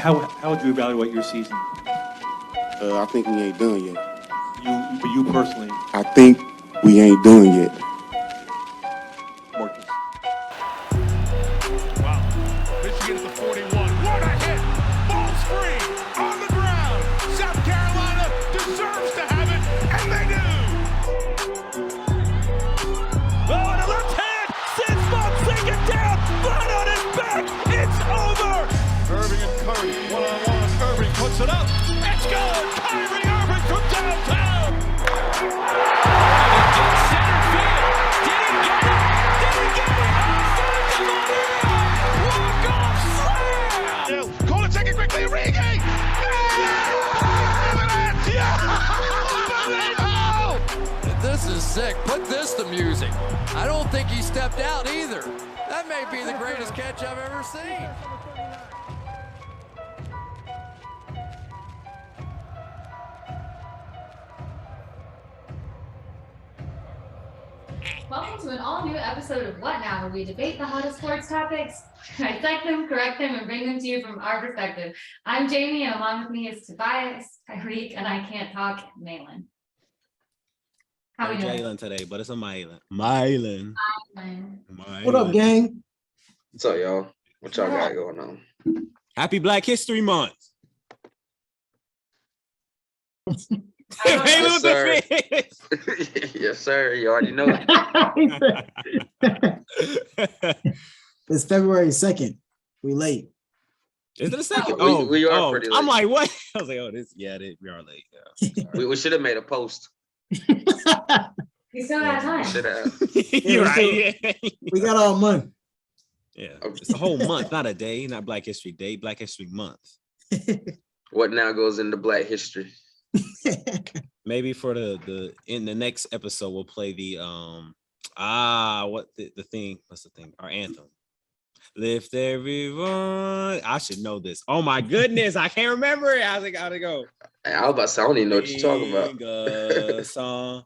How would you evaluate your season? I think we ain't done yet. For you personally, I think we ain't done yet. Marcus. Wow. Michigan at the 41. What a hit! Ball's free on the ground. South Carolina deserves to have it, and they do. Oh, and a left hand. Sends Fonseca it down. Flat on his back. It's over. Irving and Curry. One-on-one. Irving puts it up. It's good. Kyrie Irving from downtown. Center field. Did he get it? Did he get it? Walk-off slam. Call it, take it quickly. Origi. This is sick. Put this to music. I don't think he stepped out either. That may be the greatest catch I've ever seen. Welcome to an all-new episode of What Now, where we debate the hottest sports topics, dissect them, correct them, and bring them to you from our perspective. I'm Jamie, and along with me is Tobias, Tyrik, and I can't talk, Malin. How we doing? Jalen today, but it's a Mylon. Mylon. What up, gang? What's up, y'all? What y'all got going on? Happy Black History Month. Yes, sir. Yes, sir. You already know it. It's February 2nd. We late. Is it a second? We are pretty late. I'm like, what? I was like, we are late. Yeah. We should have made a post. We still got time. Should have. You're right. Yeah. We got all month. Yeah, it's a whole month, not a day, not Black History Day, Black History Month. What now goes into Black history? Maybe for the in the next episode we'll play the the thing? What's the thing? Our anthem. Lift everyone. I should know this. Oh my goodness, I can't remember it. How's it gotta go? I was about to say, I don't even know what you're talking about. A song.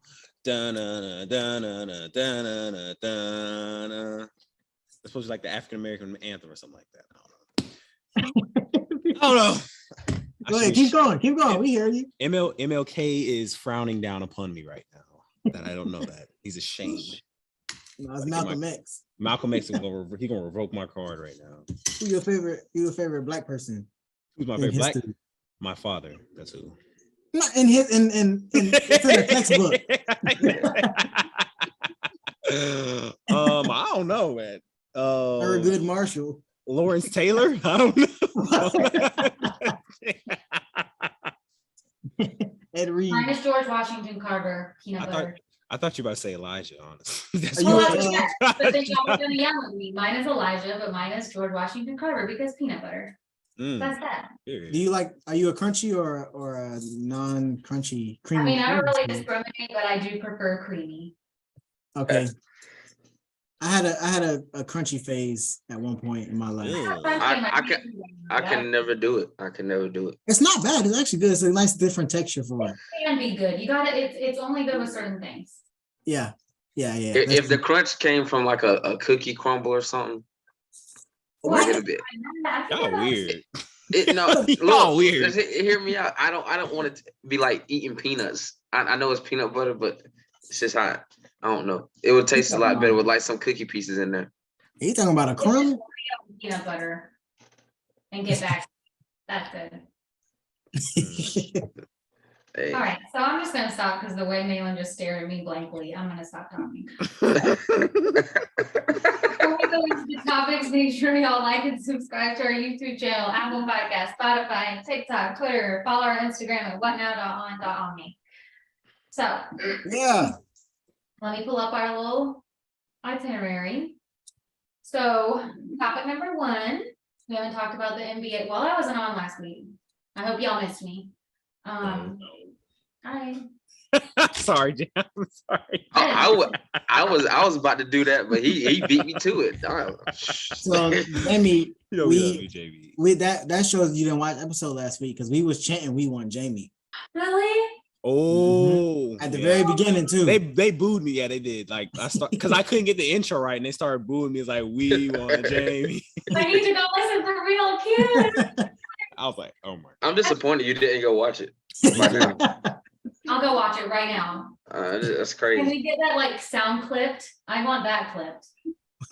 It's supposed to be like the African American anthem or something like that. I don't know. Go ahead, keep going. We hear you. MLK is frowning down upon me right now that I don't know that. He's ashamed. No, it's Malcolm X. Malcolm X is gonna revoke my card right now. Who's your favorite black person? Who's my favorite black? My father. That's who. Not in his in it's in the textbook. I don't know, man. Thurgood Marshall. Lawrence Taylor? I don't know. Ed Reed. Mine is George Washington Carver, peanut butter. I thought you were about to say Elijah, honestly. That's but then y'all were gonna yell at me. Mine is Elijah, but mine is George Washington Carver because peanut butter. That's that. Are you a crunchy or a non-crunchy creamy? I mean, I don't really discriminate, but I do prefer creamy. Okay. I had a crunchy phase at one point in my life. I can never do it. It's not bad. It's actually good. It's a nice different texture for it. It can be good. You gotta. It's only good with certain things. Yeah. If the crunch came from like a cookie crumble or something, like a bit. Y'all weird. Look, weird. Hear me out. I don't want it to be like eating peanuts. I know it's peanut butter, but it's just hot. I don't know. It would taste a lot better with like some cookie pieces in there. Are you talking about a crumb? Peanut butter and get back. That's good. Hey. All right, so I'm just gonna stop because the way Malin just stared at me blankly, I'm gonna stop talking. Before we go into the topics, make sure y'all like and subscribe to our YouTube channel, Apple Podcasts, Spotify, TikTok, Twitter. Follow our Instagram at whatnow.on.omni. So yeah. Let me pull up our little itinerary. So topic number 1, we haven't talked about the NBA. Well, I wasn't on last week. I hope y'all missed me. Hi. Sorry, Jim. I'm sorry. I was about to do that, but he beat me to it. So Jamie, we that shows you didn't watch episode last week because we was chanting we want Jamie. Really? Oh, at the very beginning too. They booed me. Yeah, they did. Like because I couldn't get the intro right, and they started booing me. It's like we want Jamie. I need to go listen for real, kid. I was like, oh my. I'm disappointed you didn't go watch it. I'll go watch it right now. That's Can crazy. we get that like sound clipped? I want that clipped.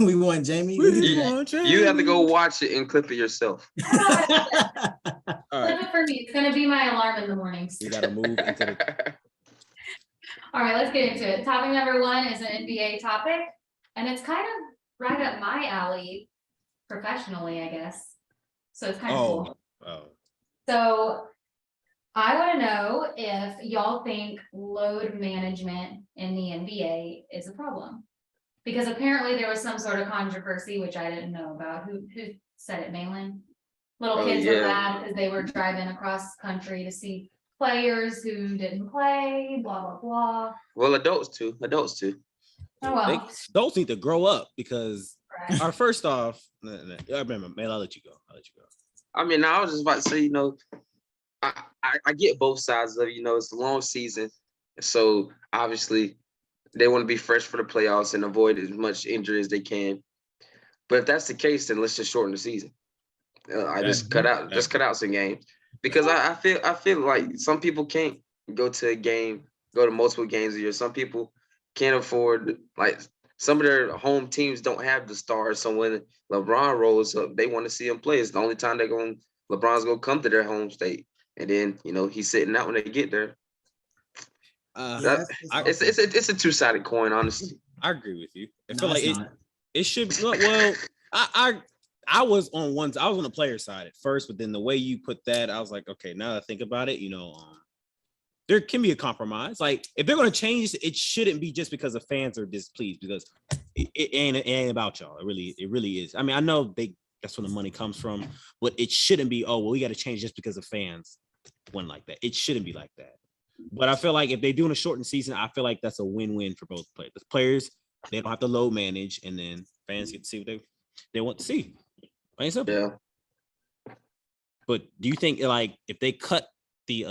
We want Jamie. We can do that. You have to go watch it and clip it yourself. All Clip right, it for me. It's gonna be my alarm in the mornings. we gotta move into the. All right, let's get into it. Topic number 1 is an NBA topic, and it's kind of right up my alley professionally, I guess. So it's kind of cool. Oh. So I want to know if y'all think load management in the NBA is a problem. Because apparently there was some sort of controversy, which I didn't know about. Who said it, Malin? Little kids were mad because they were driving across country to see players who didn't play, blah, blah, blah. Well, adults too. Oh, well. Those need to grow up because our first off, I remember, man, I'll let you go. I mean, I was just about to say, I get both sides of it. It's a long season. So obviously they want to be fresh for the playoffs and avoid as much injury as they can. But if that's the case, then let's just shorten the season. Just cut out some games. Because I feel like some people can't go to multiple games a year. Some people can't afford, like, some of their home teams don't have the stars. So when LeBron rolls up, they want to see him play. It's the only time LeBron's gonna come to their home state. And then, he's sitting out when they get there. It's a two-sided coin, honestly. I agree with you. I feel like it should be. Well, I was on the player side at first, but then the way you put that, I was like, okay, now that I think about it, there can be a compromise. Like if they're going to change, it shouldn't be just because the fans are displeased, because it ain't about y'all. It really is. I mean, I know that's where the money comes from, but it shouldn't be, oh, well, we got to change just because of fans. One like that. It shouldn't be like that. But I feel like if they're doing a shortened season, I feel like that's a win-win for both players. The players, they don't have to load manage, and then fans get to see what they want to see. Plain simple. Yeah. But do you think, like, if they cut the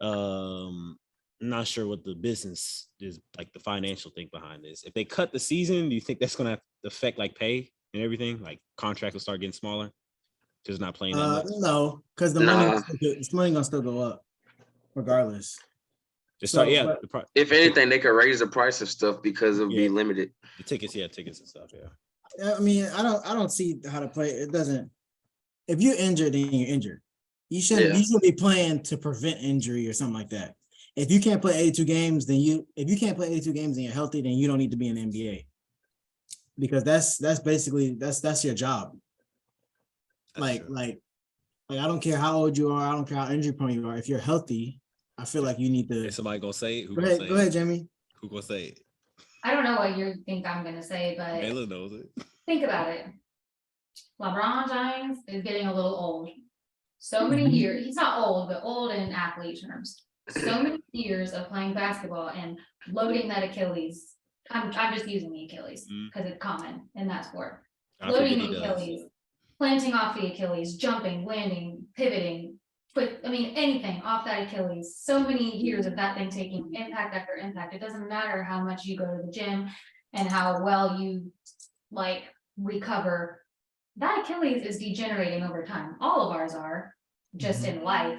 I'm not sure what the business is, like the financial thing behind this. If they cut the season, do you think that's gonna affect like pay and everything? Like contracts will start getting smaller, just not playing that much? No, because the money gonna still go up regardless. If anything, they could raise the price of stuff because it'll be limited. The tickets and stuff. Yeah. I mean, I don't see how to play. It doesn't. If you're injured, then you're injured. You should be playing to prevent injury or something like that. If you can't play 82 games, then if you can't play 82 games and you're healthy, then you don't need to be in the NBA. Because that's basically your job. Like I don't care how old you are, I don't care how injury prone you are. If you're healthy, I feel like you need to. Is somebody gonna say it? Go ahead, Jamie. Who gonna say it? I don't know what you think I'm gonna say, but Ayla knows it. Think about it. LeBron James is getting a little old. So many years, he's not old, but old in athlete terms. So many years of playing basketball and loading that Achilles. I'm just using the Achilles because it's common in that sport. Loading the Achilles, planting off the Achilles, jumping, landing, pivoting, anything off that Achilles. So many years of that thing taking impact after impact. It doesn't matter how much you go to the gym and how well you recover. That Achilles is degenerating over time. All of ours are, just in life.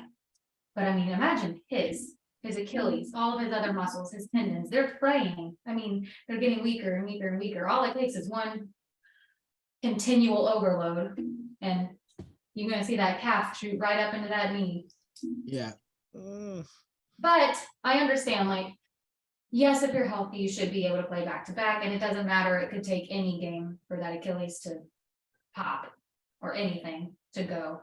But I mean, imagine his Achilles, all of his other muscles, his tendons, they're fraying. I mean, they're getting weaker and weaker and weaker. All it takes is one continual overload, and you're gonna see that calf shoot right up into that knee. Yeah. But I understand, yes, if you're healthy, you should be able to play back to back, and it doesn't matter. It could take any game for that Achilles to pop or anything to go.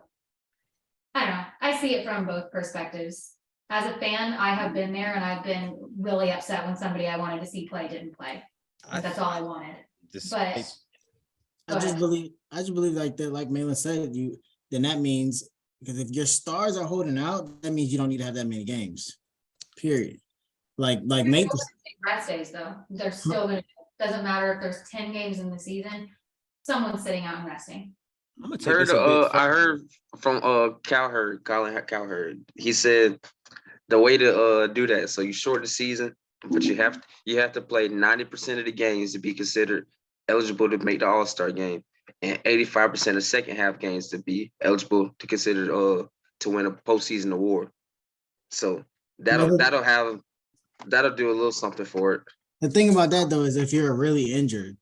I don't know. I see it from both perspectives. As a fan, I have been there, and I've been really upset when somebody I wanted to see play didn't play. That's all I wanted. I just believe like that, like Malin said, then that means, because if your stars are holding out, that means you don't need to have that many games. Period. Like make rest days though. They're still gonna, doesn't matter if there's 10 games in the season, someone's sitting out and resting. I heard from Colin Cowherd. He said the way to do that, so you shorten the season, but you have to play 90% of the games to be considered eligible to make the All-Star game. and 85% of second half games to be eligible to consider to win a postseason award. So that'll do a little something for it. The thing about that though is if you're really injured,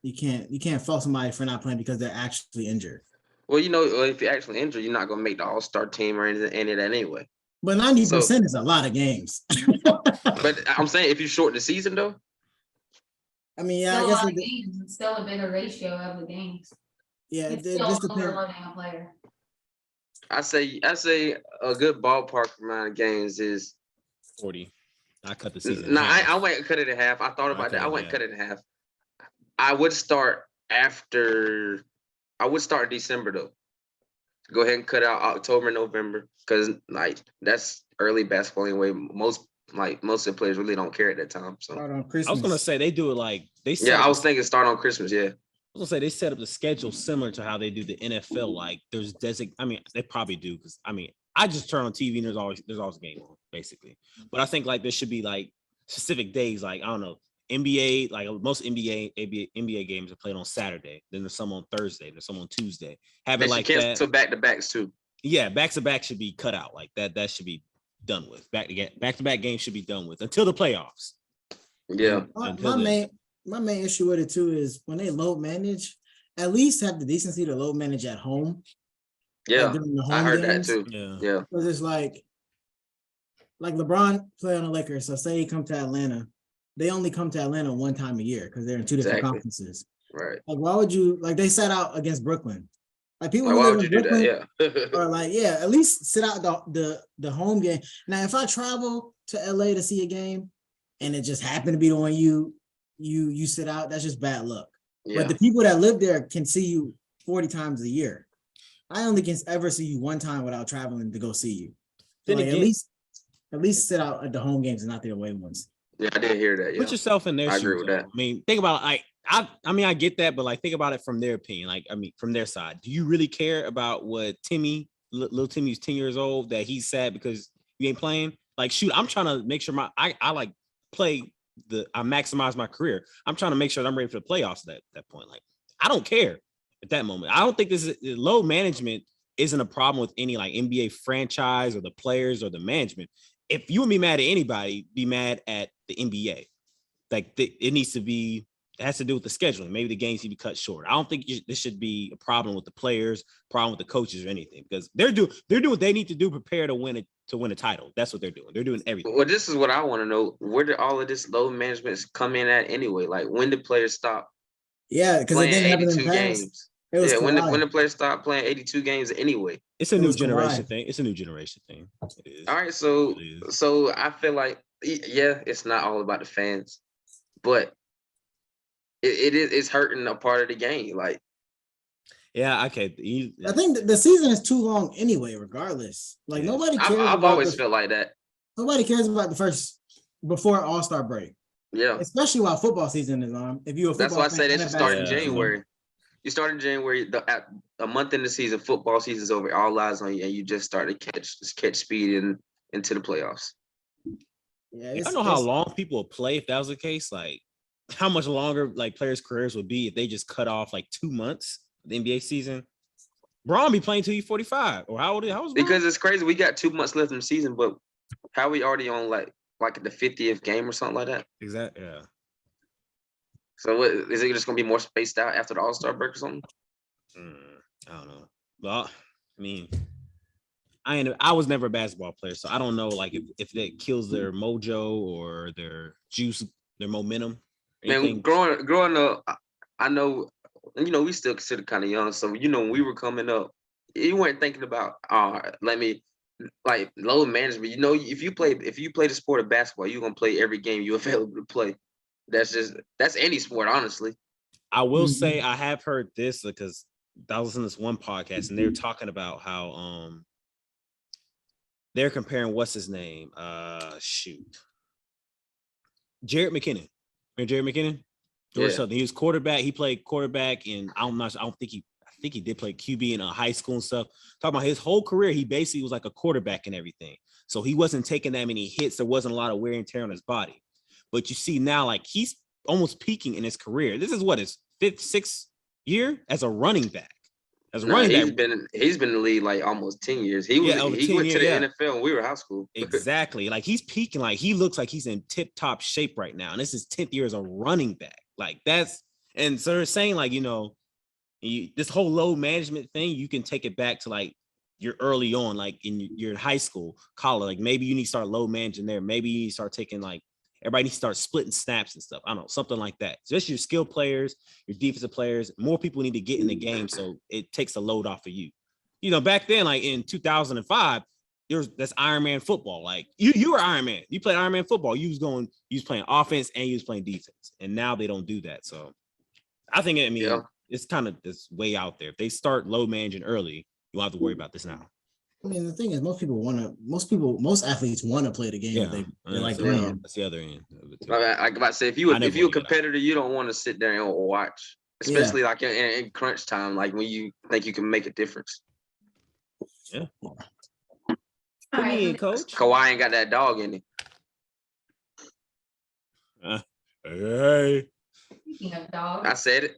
you can't fault somebody for not playing because they're actually injured. Well, if you're actually injured, you're not gonna make the All-Star team or any of that anyway. But 90% is a lot of games. But I'm saying if you shorten the season though. I mean, yeah, Still I a guess lot of games. It's still a bigger ratio of the games. yeah, It's it still just depends. overloading a player. I say a good ballpark amount of games is 40. I cut the season. No, I went cut it in half. I thought about that. I went cut it in half. I would start in December though. Go ahead and cut out October, November, because like that's early basketball anyway. Most of the players really don't care at that time. So Start on Christmas. I was gonna say they do it like they. I was thinking start on Christmas. Yeah. I was gonna say they set up the schedule similar to how they do the NFL. Like there's I mean, they probably do because I mean, I just turn on TV and there's always a game on basically. But I think like there should be like specific days, like I don't know, NBA, like most NBA games are played on Saturday. Then there's some on Thursday. There's some on Tuesday. Having like that. So back to backs too. Yeah, back to back should be cut out. Like that should be done with. Back to back games should be done with until the playoffs. Yeah. My main issue with it too is when they load manage, at least have the decency to load manage at home. Yeah, like during the home I heard games. that too. Yeah. Because it's like LeBron play on the Lakers. So say he come to Atlanta, they only come to Atlanta one time a year because they're in two different conferences. Right. Like why would you they sat out against Brooklyn? Like people why would you do Brooklyn, that? Yeah. or at least sit out the home game. Now if I travel to LA to see a game and it just happened to be the one you sit out, that's just bad luck. Yeah. But the people that live there can see you 40 times a year. I only can ever see you one time without traveling to go see you. So at least sit out at the home games and not the away ones. Yeah, I didn't hear that. Yeah. Put yourself in their shoes. I agree with that. I mean, think about it. I mean, I get that, but like, think about it from their opinion. Like, I mean, from their side, do you really care about what little Timmy's 10 years old, that he's sad because you ain't playing? Like, shoot, I'm trying to make sure I like play I maximize my career. I'm trying to make sure that I'm ready for the playoffs at that point. Like, I don't care at that moment. I don't think load management isn't a problem with any like NBA franchise or the players or the management. If you would be mad at anybody, be mad at the NBA. Like it has to do with the scheduling. Maybe the games need to be cut short. I don't think this should be a problem with the players, problem with the coaches or anything, because they're doing what they need to do, prepare to win a title. That's what they're doing. They're doing everything. Well, this is what I want to know. Where did all of this load management come in at anyway? Like when did players stop? Yeah, because playing 82 games. Yeah, when the players stop playing 82 games anyway. It's a new generation thing. It's a new generation thing. It is. All right, so I feel like it's not all about the fans, but it's hurting a part of the game. Like, yeah, okay. I think the season is too long anyway. Regardless, like nobody cares. I've always felt like that. Nobody cares about the first before All-Star break. Yeah, especially while football season is on. If you that's why I say they should start in January. You start in January. A month in the season, football season's over. All eyes on you, and you just start to catch speed into the playoffs. Yeah, I don't know how long people would play if that was the case. Like, how much longer like players' careers would be if they just cut off like 2 months of the NBA season. Braun be playing till he's 45, or how old is Braun? Because it's crazy. We got 2 months left in the season, but how we already on like the 50th game or something like that? Exactly. Yeah. So is it just gonna be more spaced out after the All-Star break or something? I don't know. Well, I mean, I was never a basketball player, so I don't know like if that kills their mojo or their juice, their momentum. Man, growing up, I know, we still consider kind of young. So, when we were coming up, you weren't thinking about, like load management. If you play the sport of basketball, you're gonna play every game you're available to play. That's any sport, honestly. I will say I have heard this because I was in this one podcast and they were talking about how they're comparing what's his name? Jared McKinnon. Remember Jared McKinnon? Georgia Southern. He was quarterback. He played quarterback, and I think he did play QB in high school and stuff. Talking about his whole career, he basically was like a quarterback and everything. So he wasn't taking that many hits. There wasn't a lot of wear and tear on his body. But you see now, like he's almost peaking in his career. This is what his year as a running back. He's been in the league like almost 10 years. He went to the NFL when we were in high school. Exactly. Like he's peaking, like he looks like he's in tip-top shape right now. And this is 10th year as a running back. Like and so they're saying like, this whole load management thing, you can take it back to like you're early on, like you're in high school, college. Like maybe you need to start load managing there. Maybe you need to start taking like everybody needs to start splitting snaps and stuff. I don't know, something like that. Just your skill players, your defensive players, more people need to get in the game so it takes the load off of you. Back then, like in 2005, that's Iron Man football. Like you were Iron Man. You played Iron Man football. You was playing offense and you was playing defense. And now they don't do that. So I think it's kind of this way out there. If they start load managing early, you won't have to worry about this now. I mean, the thing is, most athletes want to play the game. Yeah, they like the win. That's the other end. I about to say, if you're a competitor, you don't want to sit there and watch, especially like in crunch time, like when you think you can make a difference. Yeah. All right. Coach. Kawhi ain't got that dog in it. Hey. Speaking of dogs. I said it.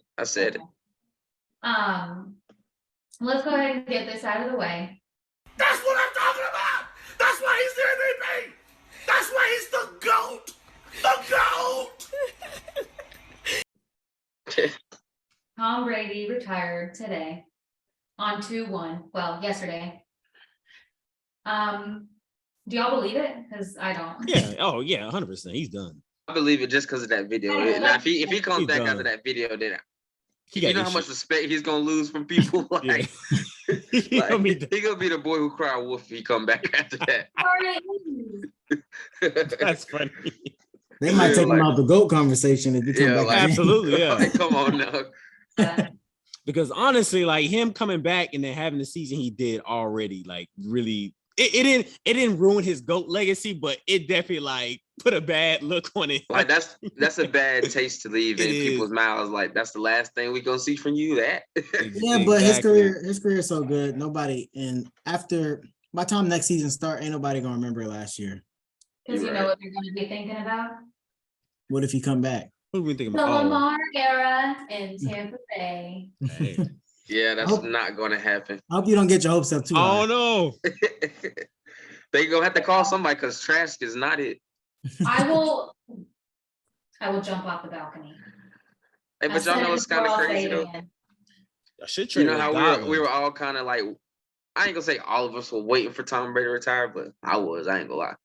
Let's go ahead and get this out of the way. That's what I'm talking about. That's why he's the MVP. That's why he's the GOAT. The GOAT. Tom Brady retired today on 2/1. Well, yesterday. Do y'all believe it? Because I don't. Yeah. Oh yeah, 100%. He's done. I believe it just because of that video. Now, if he comes back after that video, then you know how much respect he's gonna lose from people. Like, he gonna be the boy who cried wolf if he come back after that. That's funny. They might take him out the GOAT conversation if you come back. Absolutely, yeah. Like, come on now. Because honestly, like him coming back and then having the season he did already, like really, it didn't ruin his GOAT legacy, but it definitely like put a bad look on it. Like that's a bad taste to leave in people's mouths. Like that's the last thing we gonna see from you. That yeah, but his career is so good. Nobody, and after by the time next season start, ain't nobody gonna remember last year. Because you know what they're gonna be thinking about. What if he come back? What are we thinking The about? Lamar era in Tampa Bay. Hey. Yeah, that's not gonna happen. I hope you don't get your hopes up too high. Oh no. They gonna have to call somebody because Trask is not it. I will jump off the balcony. Hey, but y'all know it's kind of crazy though. You know how we were all kind of like, I ain't gonna say all of us were waiting for Tom Brady to retire, but I ain't gonna lie.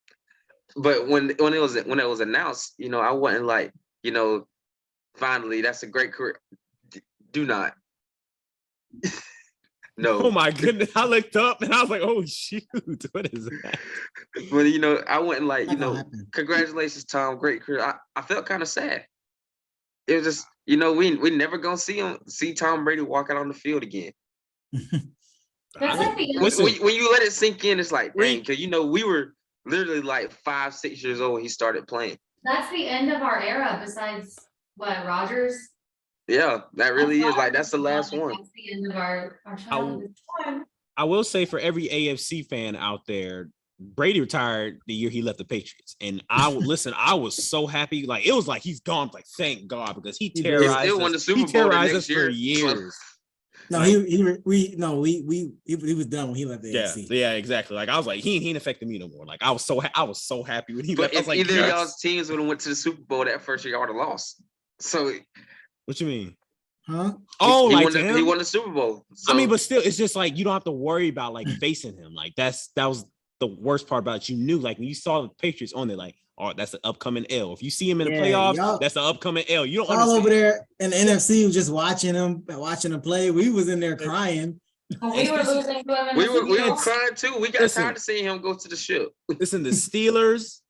But when it was announced, I wasn't like, finally that's a great career. Do not. No. Oh my goodness. I looked up and I was like, oh shoot, what is that? But I went like, congratulations, Tom, great career. I felt kind of sad. It was just, we never gonna see Tom Brady walking on the field again. That's like when you let it sink in, it's like, dang, because we were literally like 5-6 years old when he started playing. That's the end of our era, besides what, Rodgers? Yeah, that really is. Like, that's the last one. That's the end of our childhood. I will say for every AFC fan out there, Brady retired the year he left the Patriots. And I was so happy. Like, it was like he's gone. Like, thank God, because he terrorized won the Super Bowl us for years. No, he was done when he left the AFC. Yeah, exactly. Like I was like, he ain't affecting me no more. Like I was so happy when he left. If I was like, either of y'all's teams would have went to the Super Bowl that first year, y'all would have lost. So what you mean? Huh? Oh, he won the Super Bowl. So. I mean, but still, it's just like you don't have to worry about like facing him. Like that was the worst part about it. You knew, like when you saw the Patriots on there, like, oh, that's an upcoming L. If you see him in the playoffs, that's an upcoming L. You don't all understand. Over there in the NFC was just watching him play. We was in there crying. We were losing to him. We were crying too. We got tired of seeing him go to the ship. Listen, the Steelers,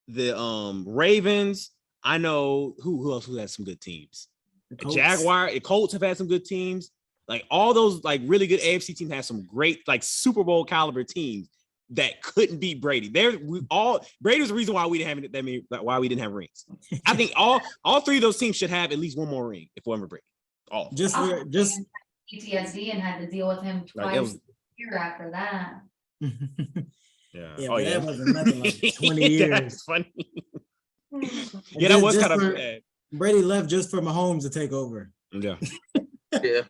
the Ravens. I know who else had some good teams. The Colts have had some good teams. Like all those like really good AFC teams have some great like Super Bowl caliber teams that couldn't beat Brady. Brady was the reason why we didn't have why we didn't have rings. I think all three of those teams should have at least one more ring if we're ever Brady. All just PTSD and had to deal with him twice a year after that. That wasn't nothing like 20 years. That's funny. Yeah, that was kind of bad. Brady left just for Mahomes to take over. Yeah. Yeah.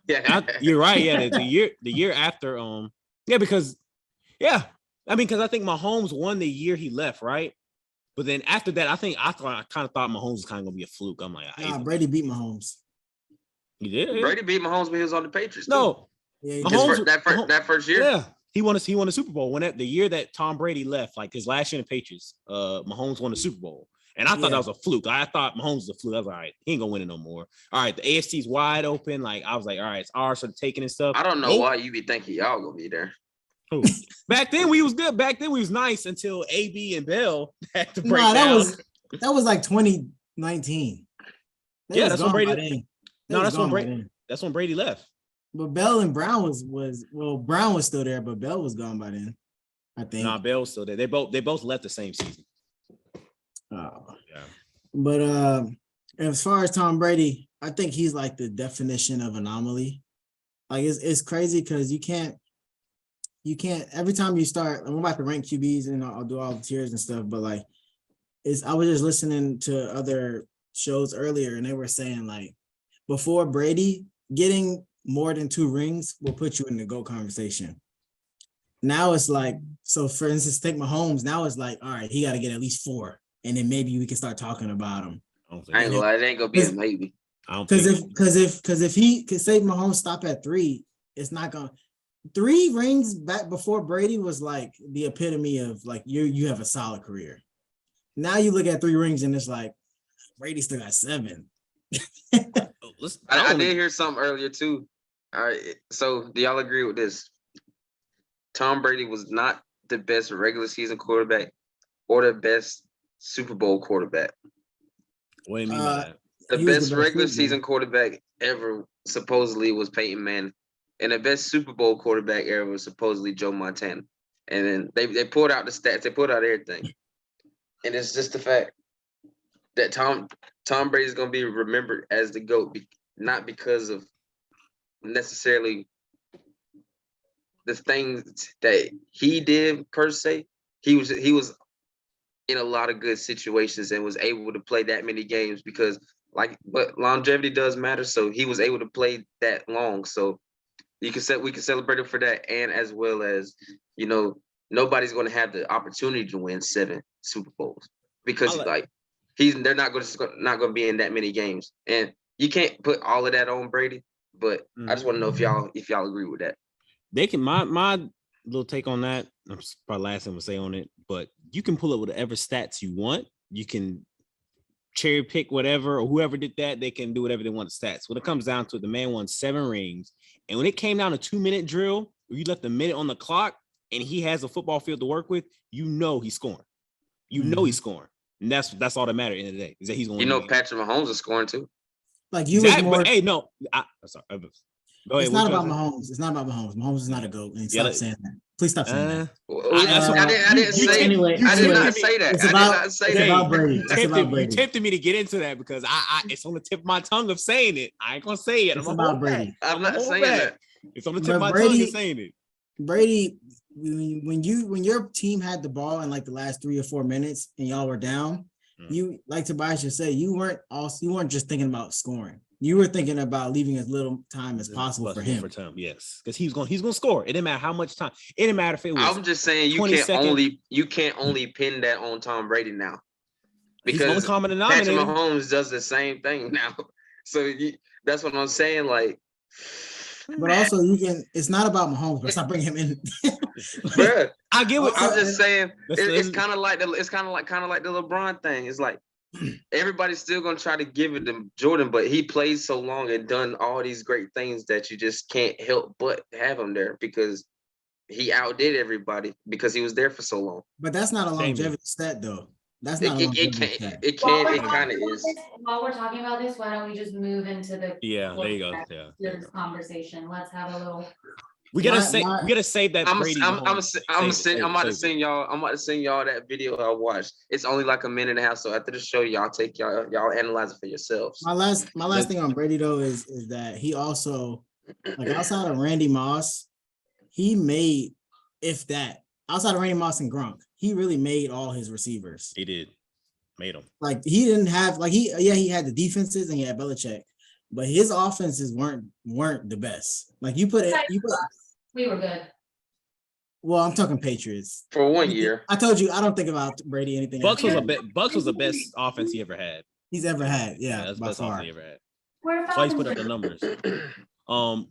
You're right. Yeah, the year after, because I think Mahomes won the year he left, right? But then after that, I kind of thought Mahomes was kind of gonna be a fluke. I'm like, Nah, Brady beat Mahomes. He did. Brady beat Mahomes when he was on the Patriots. No, Yeah, Mahomes that first year. Yeah, he won a Super Bowl when the year that Tom Brady left, like his last year in the Patriots. Mahomes won the Super Bowl, and I thought that was a fluke. I thought Mahomes was a fluke. I was like, all right, he ain't gonna win it no more. All right, the AFC's wide open. Like I was like, all right, it's ours for the taking and stuff. I don't know why you be thinking y'all gonna be there. Back then we was good. Back then we was nice until AB and Bell had to break down. That was like 2019. That's when Brady. That's when Brady left. But Bell and Brown was Brown was still there, but Bell was gone by then. I think. Nah, Bell was still there. They both left the same season. Oh. Yeah. But as far as Tom Brady, I think he's like the definition of anomaly. Like it's crazy because you can't every time you start, I'm about to rank QBs and I'll do all the tiers and stuff, but like I was just listening to other shows earlier and they were saying like before Brady, getting more than 2 rings will put you in the GOAT conversation. Now it's like, so for instance, take Mahomes, now it's like, all right, he got to get at least 4. And then maybe we can start talking about him. I ain't gonna lie, it ain't gonna be a maybe. Because if he could say Mahomes stop at 3, it's not gonna. 3 rings back before Brady was like the epitome of like you have a solid career. Now you look at 3 rings and it's like Brady still got 7. I did hear something earlier too. All right, so do y'all agree with this? Tom Brady was not the best regular season quarterback or the best Super Bowl quarterback. What do you mean by that? The best regular season quarterback ever supposedly was Peyton Manning, and the best Super Bowl quarterback ever was supposedly Joe Montana. And then they pulled out the stats, they pulled out everything, and it's just the fact that Tom Brady is going to be remembered as the GOAT, not because of necessarily the things that he did per se. He was in a lot of good situations and was able to play that many games but longevity does matter. So he was able to play that long. So we can celebrate him for that, and as well as nobody's going to have the opportunity to win 7 Super Bowls because they're not going to be in that many games, and you can't put all of that on Brady. But I just want to know if y'all agree with that. They can my little take on that. I'm probably last thing to say on it, but you can pull up whatever stats you want. You can cherry pick whatever, or whoever did that, they can do whatever they want to stats. When it comes down to it, the man won 7 rings, and when it came down to 2-minute drill, where you left a minute on the clock, and he has a football field to work with, he's scoring. He's scoring, and that's all that matters at the end of the day is that he's going. Patrick Mahomes is scoring too. Like you was more. But hey, no, sorry. Go ahead, it's not about Mahomes. It's not about Mahomes. Mahomes is not a GOAT. And stop saying that. Please stop saying that. I didn't say. Anyway, I did not say that. It's about Brady. It's about Brady. You tempted me to get into that because it's on the tip of my tongue of saying it. I ain't gonna say it. It's about Brady. I'm not saying that. It's on the tip of my tongue of saying it. Brady, when your team had the ball in like the last 3 or 4 minutes and y'all were down, you, like Tobias just said, you weren't just thinking about scoring. You were thinking about leaving as little time as possible for him. Yes, because he's gonna score. It didn't matter how much time. It didn't matter if it was. I'm just saying you can't only pin that on Tom Brady now, because Patrick Mahomes does the same thing now. So that's what I'm saying. Like, but also it's not about Mahomes, but stop bringing him in. Bruh, I get what I'm just saying. It's kind of like the LeBron thing. It's like, everybody's still gonna try to give it to Jordan, but he played so long and done all these great things that you just can't help but have him there because he outdid everybody because he was there for so long. But that's not a longevity stat, though. That's not. It kind of is. While we're talking about this, why don't we just move into the there you go. this conversation? Let's have a little. We gotta save that. I'm about to send y'all that video I watched. It's only like a minute and a half. So after the show, y'all analyze it for yourselves. My last thing on Brady though is that he also, like, outside of Randy Moss, he made, outside of Randy Moss and Gronk, he really made all his receivers. He did. Made them. Like he didn't have he had the defenses and he had Belichick, but his offenses weren't the best. Like you put. We were good. Well, I'm talking Patriots for 1 year. I told you I don't think about Brady anything. Bucks was the best offense he ever had. He's ever had. Yeah, that's the by best far. offense he ever had. Where That's why he's put up the numbers.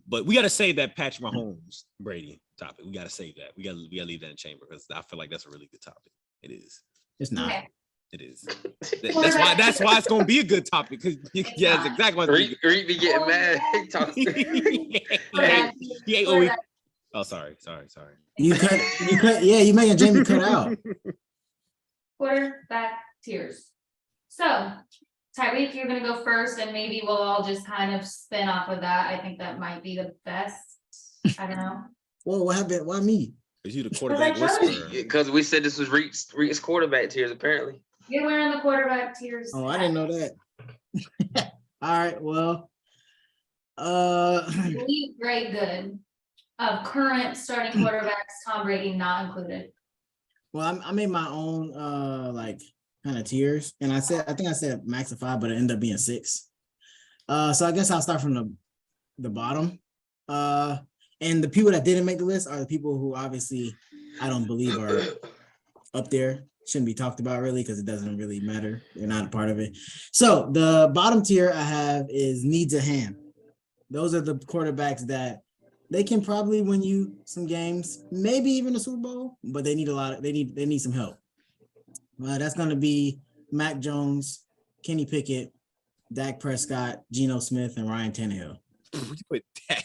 But we got to save that Patrick Mahomes Brady topic. We got to save that. We got to leave that in the chamber because I feel like that's a really good topic. It is. It's not. Okay. It is. That's why it's gonna be a good topic. Because yeah, it's exactly what Reed be getting mad. Oh, sorry. You cut. Yeah, you making Jamie cut out. Quarterback tiers. So, Tyrik, you're gonna go first, and maybe we'll all just kind of spin off of that. I think that might be the best. I don't know. Well, what happened? Why me? Because you the quarterback whisperer. Because we said this was Reed's quarterback tiers, apparently. You're wearing the quarterback tiers. Oh, I didn't know that. All right, well, Elite, great, good. Of current starting quarterbacks, Tom Brady not included. well, I made my own like kind of tiers, and I think I said max of 5, but it ended up being 6. So I guess I'll start from the bottom. And the people that didn't make the list are the people who obviously I don't believe are up there. Shouldn't be talked about really because it doesn't really matter. They're not a part of it. So the bottom tier I have is needs a hand. Those are the quarterbacks that they can probably win you some games, maybe even a Super Bowl, but they need they need some help. That's going to be Mac Jones, Kenny Pickett, Dak Prescott, Geno Smith, and Ryan Tannehill.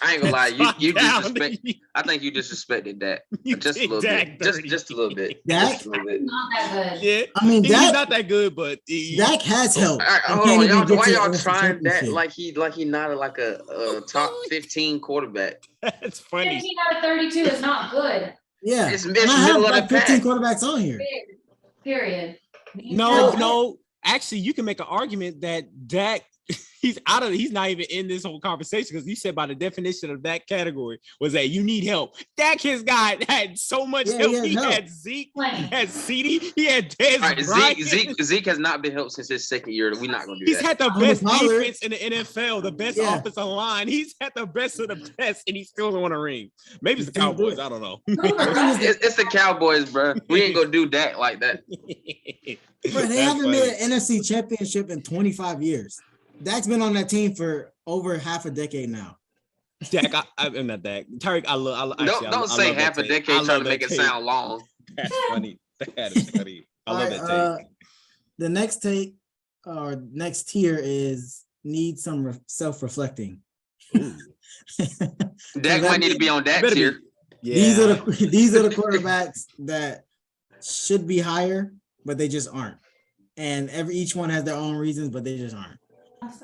I ain't gonna lie, you disrespect. I think you disrespected that just a little bit. Just a little bit. Dak? Just a little bit. Not that good. Yeah, I mean, he's not that good, but Dak has help. All right, hold on, y'all. Why y'all trying that like he not like a top 15 quarterback? That's funny. 15 out of 32 is not good. Yeah, It's and I have middle of like the 15 pack. quarterbacks on here. Period. No. Actually, you can make an argument that Dak, he's not even in this whole conversation because you said by the definition of that category was that you need help. Dak had so much help. He had Zeke, he had CeeDee, he had Dez. Right, Zeke has not been helped since his second year. We're not gonna do He's that. had the best defense in the NFL, the best offensive line. He's had the best of the best, and he still doesn't want a ring. Maybe it's the Cowboys. I don't know. It's the Cowboys, bro. We ain't gonna do Dak like that. Bro, they haven't made an NFC championship in 25 years. Dak's been on that team for over half a decade now. Dak, I'm not Dak. Tyrik, I love. Don't say half a decade trying to make it sound long. That's funny. That is funny. I love that take. The next take or next tier is need some self-reflecting. Dak might need to be on that tier. Yeah. These are the quarterbacks that should be higher, but they just aren't. And each one has their own reasons, but they just aren't.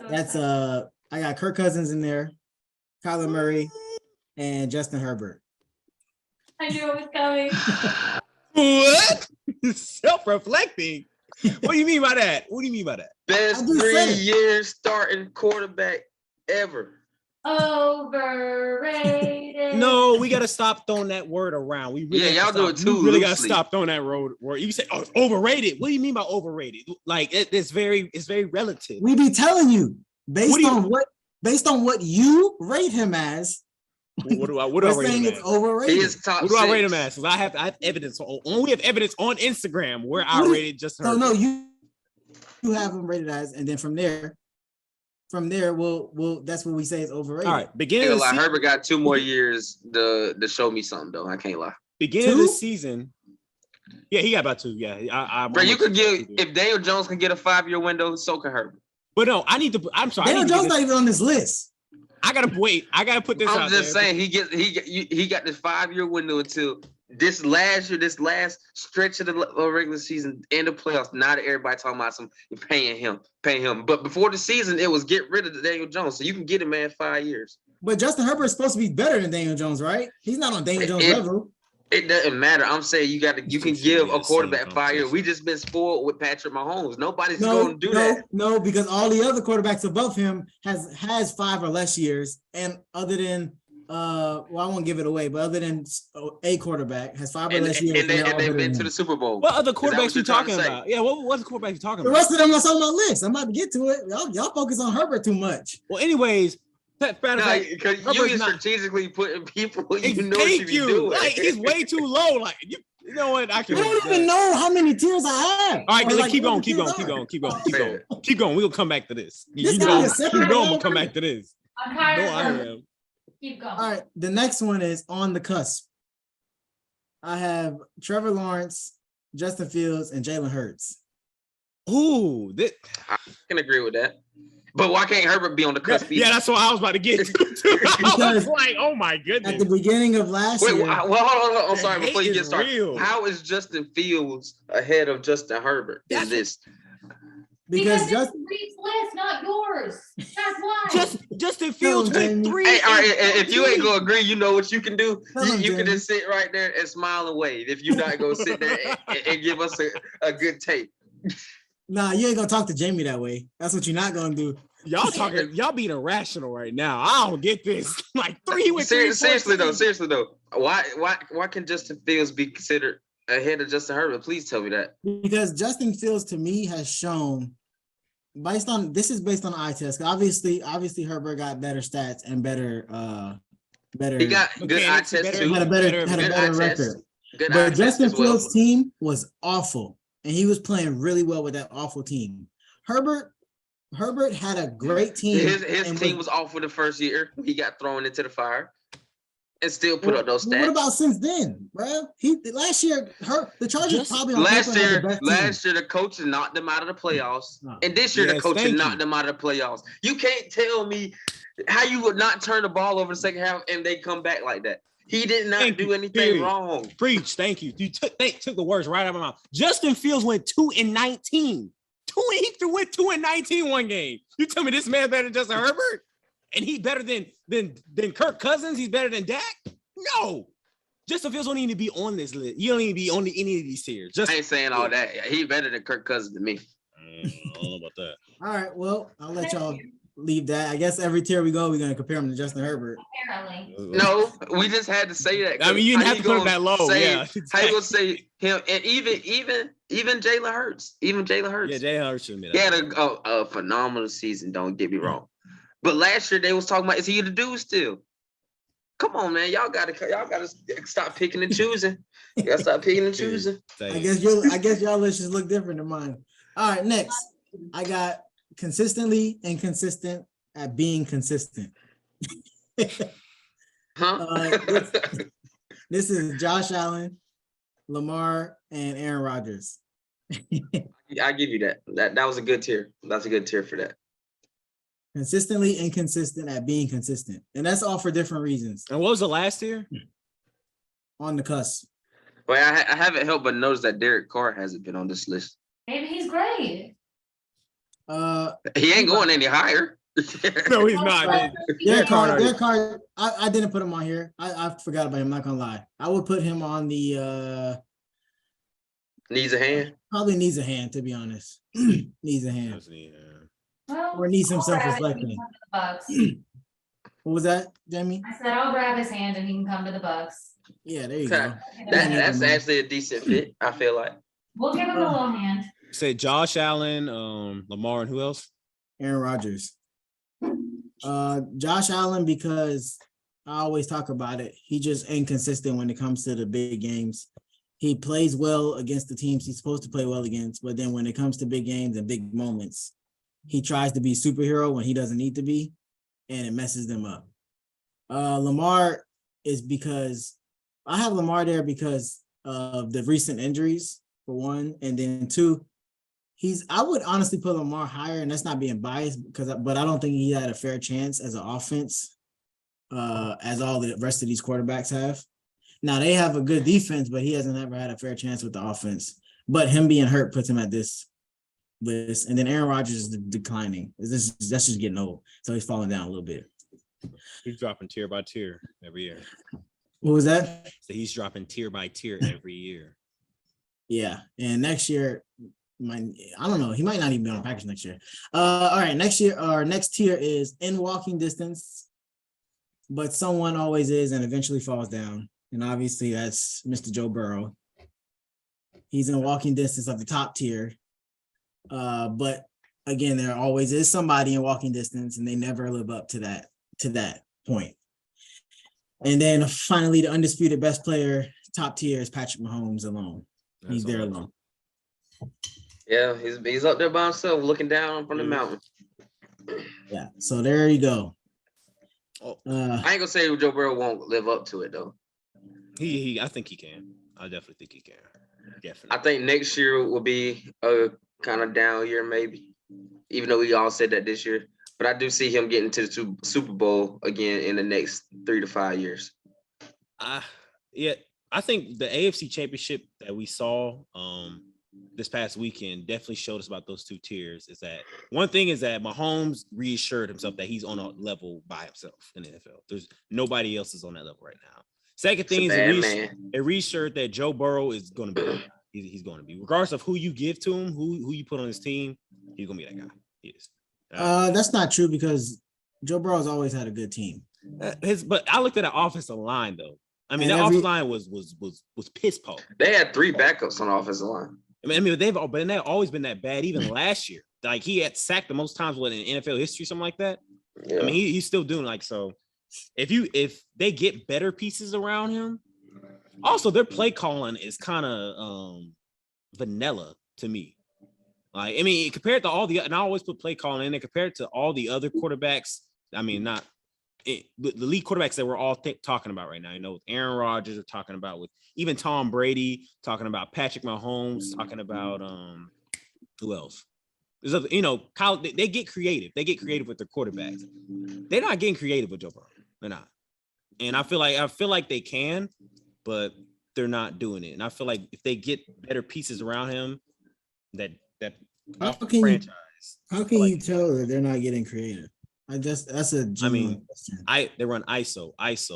That's I got Kirk Cousins in there, Kyler Murray, and Justin Herbert. I knew it was coming. What? Self-reflecting? What do you mean by that? Best 3 years starting quarterback ever. Overrated. No, we gotta stop throwing that word around. We really y'all do it too. We really gotta stop throwing that word. You say, "Oh, it's overrated." What do you mean by overrated? Like it's very relative. We be telling you based on what you rate him as. What do I rate him as? It's overrated. He is top What do I rate him 6. as? Because I have evidence. We have evidence on Instagram where I rated just her. No, you have him rated as, and then from there, we'll that's what we say is overrated. All right, beginning of the season, Herbert got 2 more years to show me something though. I can't lie. Beginning of the season, yeah, he got about 2. Yeah, Bro, you could give if Daniel Jones can get a 5-year window, so can Herbert. But no, I need to. I'm sorry, Daniel Jones not even on this list. I gotta wait. I gotta put this out. I'm just saying he got this 5-year window until this last stretch of the regular season and the playoffs. Now that everybody talking about paying him. But before the season, it was get rid of Daniel Jones, so you can get him, man, 5 years. But Justin Herbert is supposed to be better than Daniel Jones, right? He's not on Daniel Jones level. It doesn't matter. I'm saying you can give a quarterback 5 years. We just been spoiled with Patrick Mahomes. Nobody's going to do that. No, because all the other quarterbacks above him has 5 or less years, and other than Well, I won't give it away, but other than a quarterback has 5 or And, less years, and, they, and they've been to the Super Bowl. What other Is that what quarterbacks you you're trying to talking say? about? Yeah, what's the quarterback you talking the about? rest of them that's on my list. I'm about to get to it. Y'all focus on Herbert too much. Well, anyways, matter of No, fact, because you Herbert's are not- strategically putting people you Hey, know what you be doing. Like he's way too low. Like you know what? I I can. don't even know how many tiers I have. All right, Or, let's keep what going, the keep tiers going, keep are. going, keep going, keep going, keep going. We'll come back to this. This You guy know, is separate. I'm gonna come back to this. I'm No, tired I of am. Keep going. All right, the next one is on the cusp. I have Trevor Lawrence, Justin Fields, and Jalen Hurts. Ooh, I can agree with that. But why can't Herbert be on the cusp? yeah, that's what I was about to get to. Too. I was like, oh my At goodness. the beginning of last Wait, year, well, hold on. I'm The sorry. Before hate you get is started, real. how is Justin Fields ahead of Justin Herbert in this? because it's Reed's list, not yours. That's why. Justin Fields Tell him, went Jamie. 3. Hey, all right, and if you ain't gonna agree, you know what you can do. Tell him, You can Jamie. just sit right there and smile and wave. If you're not gonna sit there and give us a good tape. nah, you ain't gonna talk to Jamie that way. That's what you're not gonna do. y'all being irrational right now. I don't get this. Like 3 with 3. Seriously though, why can Justin Fields be considered ahead of Justin Herbert? Please tell me that. Because Justin Fields to me has shown, based on the eye test. Obviously Herbert got better stats and better. He got good eye test too. had a better Good eye record. test. Good eye But test Justin as well. Fields' team was awful, and he was playing really well with that awful team. Herbert had a great team. His team was awful the first year. He got thrown into the fire and still put up those stats. What about since then, bro? Last year, the Chargers probably on last paper had year, the best last team. year the coach knocked them out of the playoffs, No. and this year the Yes, coach thank knocked you. them out of the playoffs. You can't tell me how you would not turn the ball over the second half and they come back like that. He did not Thank do you. anything Period. wrong. Preach, thank you. You took the words right out of my mouth. Justin Fields went 2-19. He went 2-19 one game. You tell me this man better than Justin Herbert? And he better than Kirk Cousins? He's better than Dak? No. Justin Fields don't need to be on this list. You don't need to be on any of these tiers. I ain't saying all that. He better than Kirk Cousins than me. I don't know about that. All right, well, I'll let y'all leave that. I guess every tier we go, we're gonna compare him to Justin Herbert. Apparently. No, we just had to say that. I mean, you didn't How have to put him gonna that low. say- Yeah. How you gonna say him? And even Jalen Hurts. Even Jalen Hurts. Yeah, Jay Hurts should be He had that. a phenomenal season. Don't get me wrong. But last year they was talking about, is he the dude still? Come on, man. Y'all gotta stop picking and choosing. You gotta stop picking and choosing. I guess y'all lists just look different than mine. All right, next. I got consistently inconsistent at being consistent. Huh? This is Josh Allen, Lamar, and Aaron Rodgers. I give you that. That was a good tier. That's a good tier for that. Consistently inconsistent at being consistent. And that's all for different reasons. And what was the last year? On the cusp. Well, I haven't helped but notice that Derek Carr hasn't been on this list. Maybe he's great. He ain't going any higher. No, he's not. Right. Derek Carr. Derek Carr, I didn't put him on here. I forgot about him, not gonna lie. I would put him on the Needs a hand. probably needs a hand, to be honest. Needs a hand. Well, Or needs some I'll grab it, self-reflecting. he can come to the Bucks. What was that, Jamie? I said I'll grab his hand and he can come to the Bucks. Yeah, there you go. That's actually a decent fit, I feel like. We'll give him a little hand. Say Josh Allen, Lamar, and who else? Aaron Rodgers. Josh Allen, because I always talk about it. He just inconsistent when it comes to the big games. He plays well against the teams he's supposed to play well against, but then when it comes to big games and big moments, he tries to be superhero when he doesn't need to be, and it messes them up. Lamar is because I have Lamar there because of the recent injuries, for one, and then two, I would honestly put Lamar higher, and that's not being biased but I don't think he had a fair chance as an offense, as all the rest of these quarterbacks have. Now they have a good defense, but he hasn't ever had a fair chance with the offense. But him being hurt puts him at this list, and then Aaron Rodgers is declining. That's just getting old, so he's falling down a little bit. He's dropping tier by tier every year. What was that? So he's dropping tier by tier every year. Yeah, and next year, I don't know. He might not even be on the package next year. All right, next year, our next tier is in walking distance. but someone always is and eventually falls down. And obviously that's Mr. Joe Burrow. He's in walking distance of the top tier. But again, there always is somebody in walking distance and they never live up to that point. And then finally, the undisputed best player, top tier, is Patrick Mahomes alone. He's there alone. Yeah, he's up there by himself, looking down from the mountain. Yeah, so there you go. I ain't gonna say Joe Burrow won't live up to it though. I think he can. I definitely think he can. Definitely. I think next year will be a kind of down year, maybe. Even though we all said that this year, but I do see him getting to the Super Bowl again in the next 3 to 5 years. Yeah, I think the AFC Championship that we saw this past weekend definitely showed us about those two tiers. Is that one thing is that Mahomes reassured himself that he's on a level by himself in the NFL. There's nobody else is on that level right now. Second thing is it reassured that Joe Burrow is going to be. He's going to be, regardless of who you give to him, who you put on his team, he's going to be that guy. He is. That's not true because Joe Burrow's always had a good team. But I looked at the offensive line though. I mean, that offensive line was piss poor. They had 3 backups on the offensive line. I mean, they've always been that bad. Even last year, like he had sacked the most times in NFL history, something like that. Yeah. I mean, he's still doing like so. If they get better pieces around him, also their play calling is kind of vanilla to me. Like, I mean, compared to all the, and I always put play calling in there compared to all the other quarterbacks. I mean, the league quarterbacks that we're all talking about right now. You know, with Aaron Rodgers, we're talking about with even Tom Brady, talking about Patrick Mahomes, talking about who else? There's other, you know, they get creative. They get creative with their quarterbacks. They're not getting creative with Joe Burrow. They're not. And I feel like they can, but they're not doing it. And I feel like if they get better pieces around him, how can you tell that they're not getting creative? That's a genuine question. They run ISO,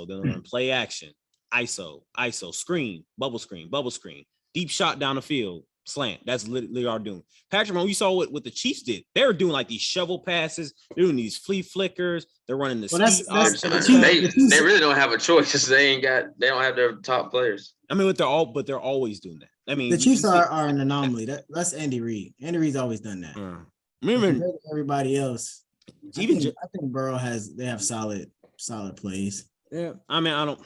they run play action, ISO, screen, bubble screen, deep shot down the field, slant. That's literally all doing. Patrick Mahomes, you saw what the Chiefs did. They were doing like these shovel passes, they're doing these flea flickers, they're running the they really don't have a choice because they don't have their top players. I mean, but they're always doing that. I mean, the Chiefs are an anomaly. That's Andy Reid. Andy Reid's always done that. Remember everybody else. I think Burrow they have solid plays. Yeah, I mean, I don't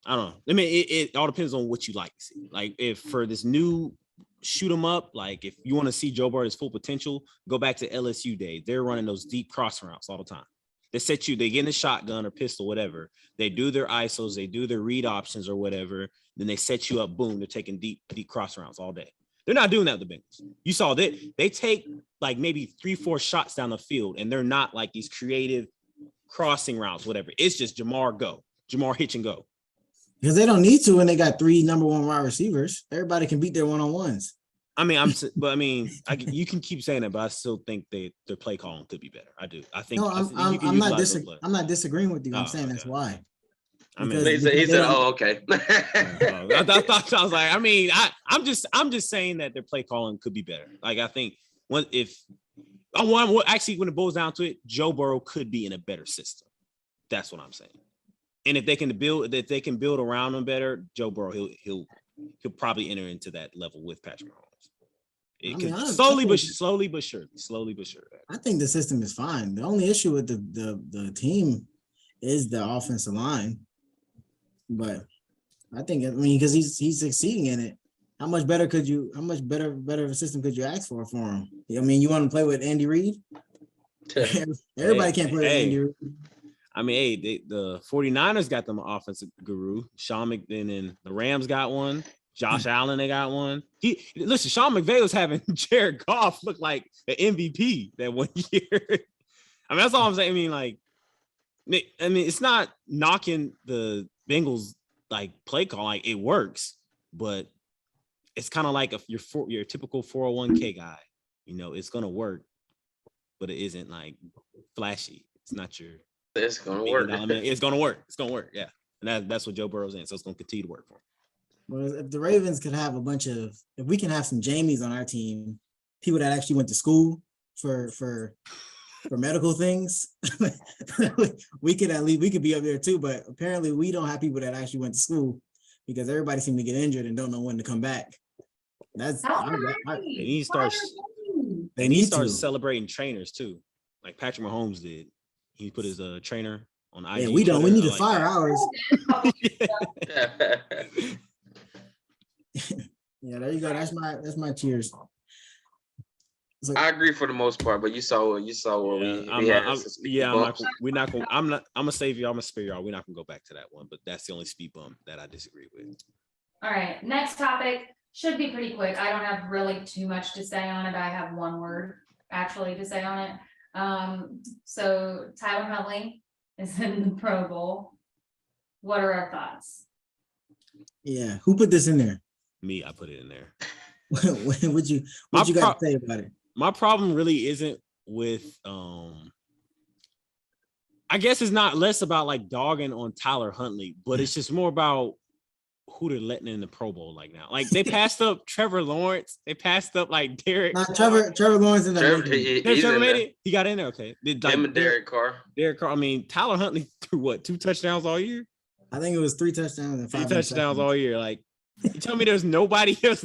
know. I mean, it all depends on what you like to see. Like, if for this new shoot 'em up, like if you want to see Joe Burrow's full potential, go back to LSU days. They're running those deep cross routes all the time. They get in a shotgun or pistol, whatever. They do their ISOs, they do their read options or whatever. Then they set you up. Boom, they're taking deep cross routes all day. They're not doing that with the Bengals. You saw that they take like maybe 3-4 shots down the field, and they're not like these creative crossing routes, whatever. It's just Jamar hitch and go. Because they don't need to when they got 3 number 1 wide receivers. Everybody can beat their one-on-ones. I mean, you can keep saying that, but I still think their play calling could be better. I do. I think. No, I'm not disagreeing with you. I'm saying that's why. I mean, he said, "Oh, okay." I thought I was like, I mean, I'm just saying that their play calling could be better. Like, I think when it boils down to it, Joe Burrow could be in a better system. That's what I'm saying. And if they can build around him better, Joe Burrow, he'll probably enter into that level with Patrick Mahomes. Slowly but surely. I think the system is fine. The only issue with the team is the offensive line. But because he's succeeding in it. How much better of a system could you ask for him? I mean, you want to play with Andy Reid? Everybody can't play with Andy Reid. I mean, the 49ers got them an offensive guru. Sean McVay, and the Rams got one. Josh Allen, they got one. Sean McVay was having Jared Goff look like an MVP that one year. I mean, that's all I'm saying. I mean, it's not knocking the Bengals like play call, like it works, but it's kind of like if you're a typical 401k guy, you know, it's gonna work, but it isn't like flashy. It's not your. It's gonna work. I mean, it's gonna work. It's gonna work. Yeah, and that's what Joe Burrow's in. So it's gonna continue to work for him. Well, if the Ravens could have if we can have some Jamies on our team, people that actually went to school for for medical things, we could be up there too. But apparently, we don't have people that actually went to school because everybody seemed to get injured and don't know when to come back. That's They need to start celebrating trainers too, like Patrick Mahomes did. He put his trainer on IG. Yeah, we don't. We need to fire ours. Yeah, there you go. That's my cheers. So, I agree for the most part, but you saw where I'm gonna save y'all. I'm gonna spare y'all. We're not gonna go back to that one, but that's the only speed bump that I disagree with. All right, next topic should be pretty quick. I don't have really too much to say on it. I have one word actually to say on it. So Tyler Huntley is in the Pro Bowl. What are our thoughts? Yeah, who put this in there? Me, I put it in there. what you got to say about it? My problem really isn't with I guess it's not less about like dogging on Tyler Huntley, but it's just more about who they're letting in the Pro Bowl like now. Like they passed up Trevor Lawrence, they passed up like Derek. Trevor Lawrence in Trevor made it. He got in there. Okay. Him and Derek Carr. I mean, Tyler Huntley threw what, 2 touchdowns all year? I think it was 3 touchdowns and 5 touchdowns all year. Like you tell me there's nobody else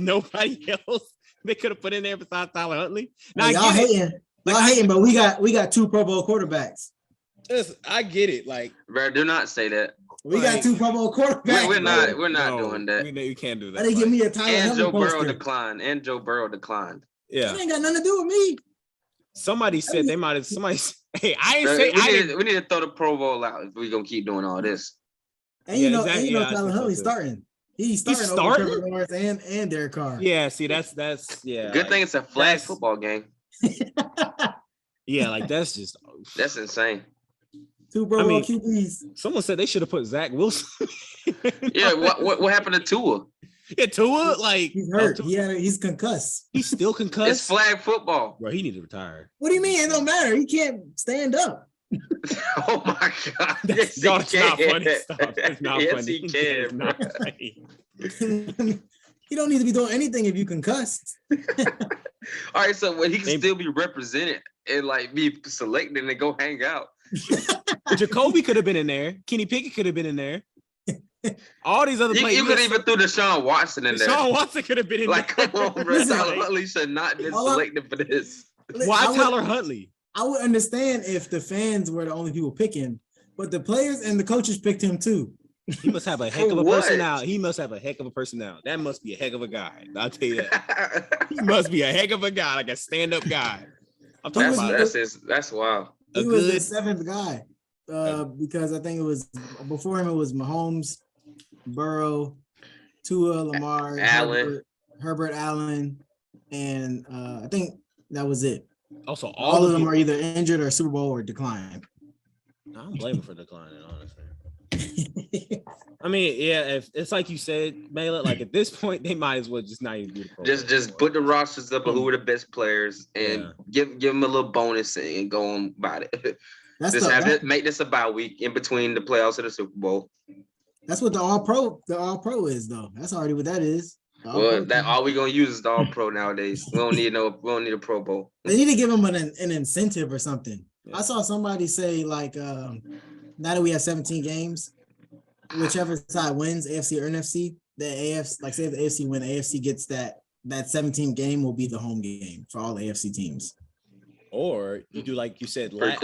they could have put in there besides Tyler Huntley. Now y'all hating, but we got 2 Pro Bowl quarterbacks. I get it. Like, bro, do not say that. We got 2 Pro Bowl quarterbacks. We're not doing that. We can't do that. They give me a Tyler and Huntley Joe poster. Burrow declined. Yeah, that ain't got nothing to do with me. Somebody said they might have. Hey, we need to throw the Pro Bowl out if we're gonna keep doing all this. And you know Tyler Huntley starting. He's starting over Trevor Lawrence and Derek Carr. Yeah, see, that's Good thing it's a flag football game. Yeah, like that's insane. 2 Pro Bowl QBs. Someone said they should have put Zach Wilson. Yeah, what happened to Tua? Yeah, Tua, like he's hurt. He's concussed. He's still concussed. It's flag football. Bro, he need to retire. What do you mean? It don't matter. He can't stand up. Oh my God! That's not funny stuff. It's not yes, funny. He can. It's not funny. You don't need to be doing anything if you concussed. All right, so he can still be represented and like be selected and go hang out. Jacoby could have been in there. Kenny Pickett could have been in there. All these other players. You could even throw Deshaun Watson in there. Deshaun Watson could have been in there. Like, come on, bro. Tyler Huntley should not be selected for this. Why Tyler Huntley? I would understand if the fans were the only people picking, but the players and the coaches picked him too. He must have a heck of a personality. He must have a heck of a personality. That must be a heck of a guy. I'll tell you that. He must be a heck of a guy, like a stand-up guy. I'm talking that's wild. He was the 7th guy. Because I think it was before him, it was Mahomes, Burrow, Tua, Lamar, Herbert Allen, and I think that was it. Also, all of them are either injured or Super Bowl or declined. I'm blaming for declining, honestly. I mean, yeah, if it's like you said, Mela, like at this point, they might as well just not even do the Pro Bowl. Just put the rosters up of who are the best players and give them a little bonus and go on about it. Make this a bye week in between the playoffs and the Super Bowl. That's what the All Pro is, though. That's already what that is. All we're gonna use is the All Pro nowadays. We don't need a Pro Bowl. They need to give them an incentive or something. Yeah. I saw somebody say like, now that we have 17 games, whichever side wins, AFC or NFC, the AFC, like say if the AFC win, the AFC gets that 17 game will be the home game for all the AFC teams. Or you do like you said, cool. I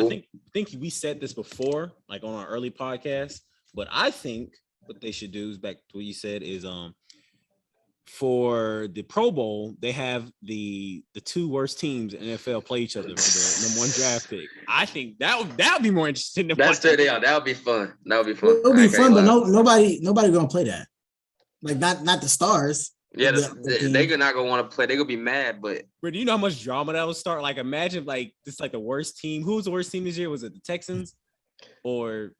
think we said this before, like on our early podcast, but I think what they should do is back to what you said is for the Pro Bowl, they have the 2 worst teams in NFL play each other for the number 1 draft pick. I think that would be more interesting than that would be fun. That would be fun. It'll be fun, but nobody gonna play that. Like not the stars. Yeah, they're not gonna want to play. They're gonna be mad, but do you know how much drama that would start? Like, imagine like this, like the worst team. Who was the worst team this year? Was it the Texans or?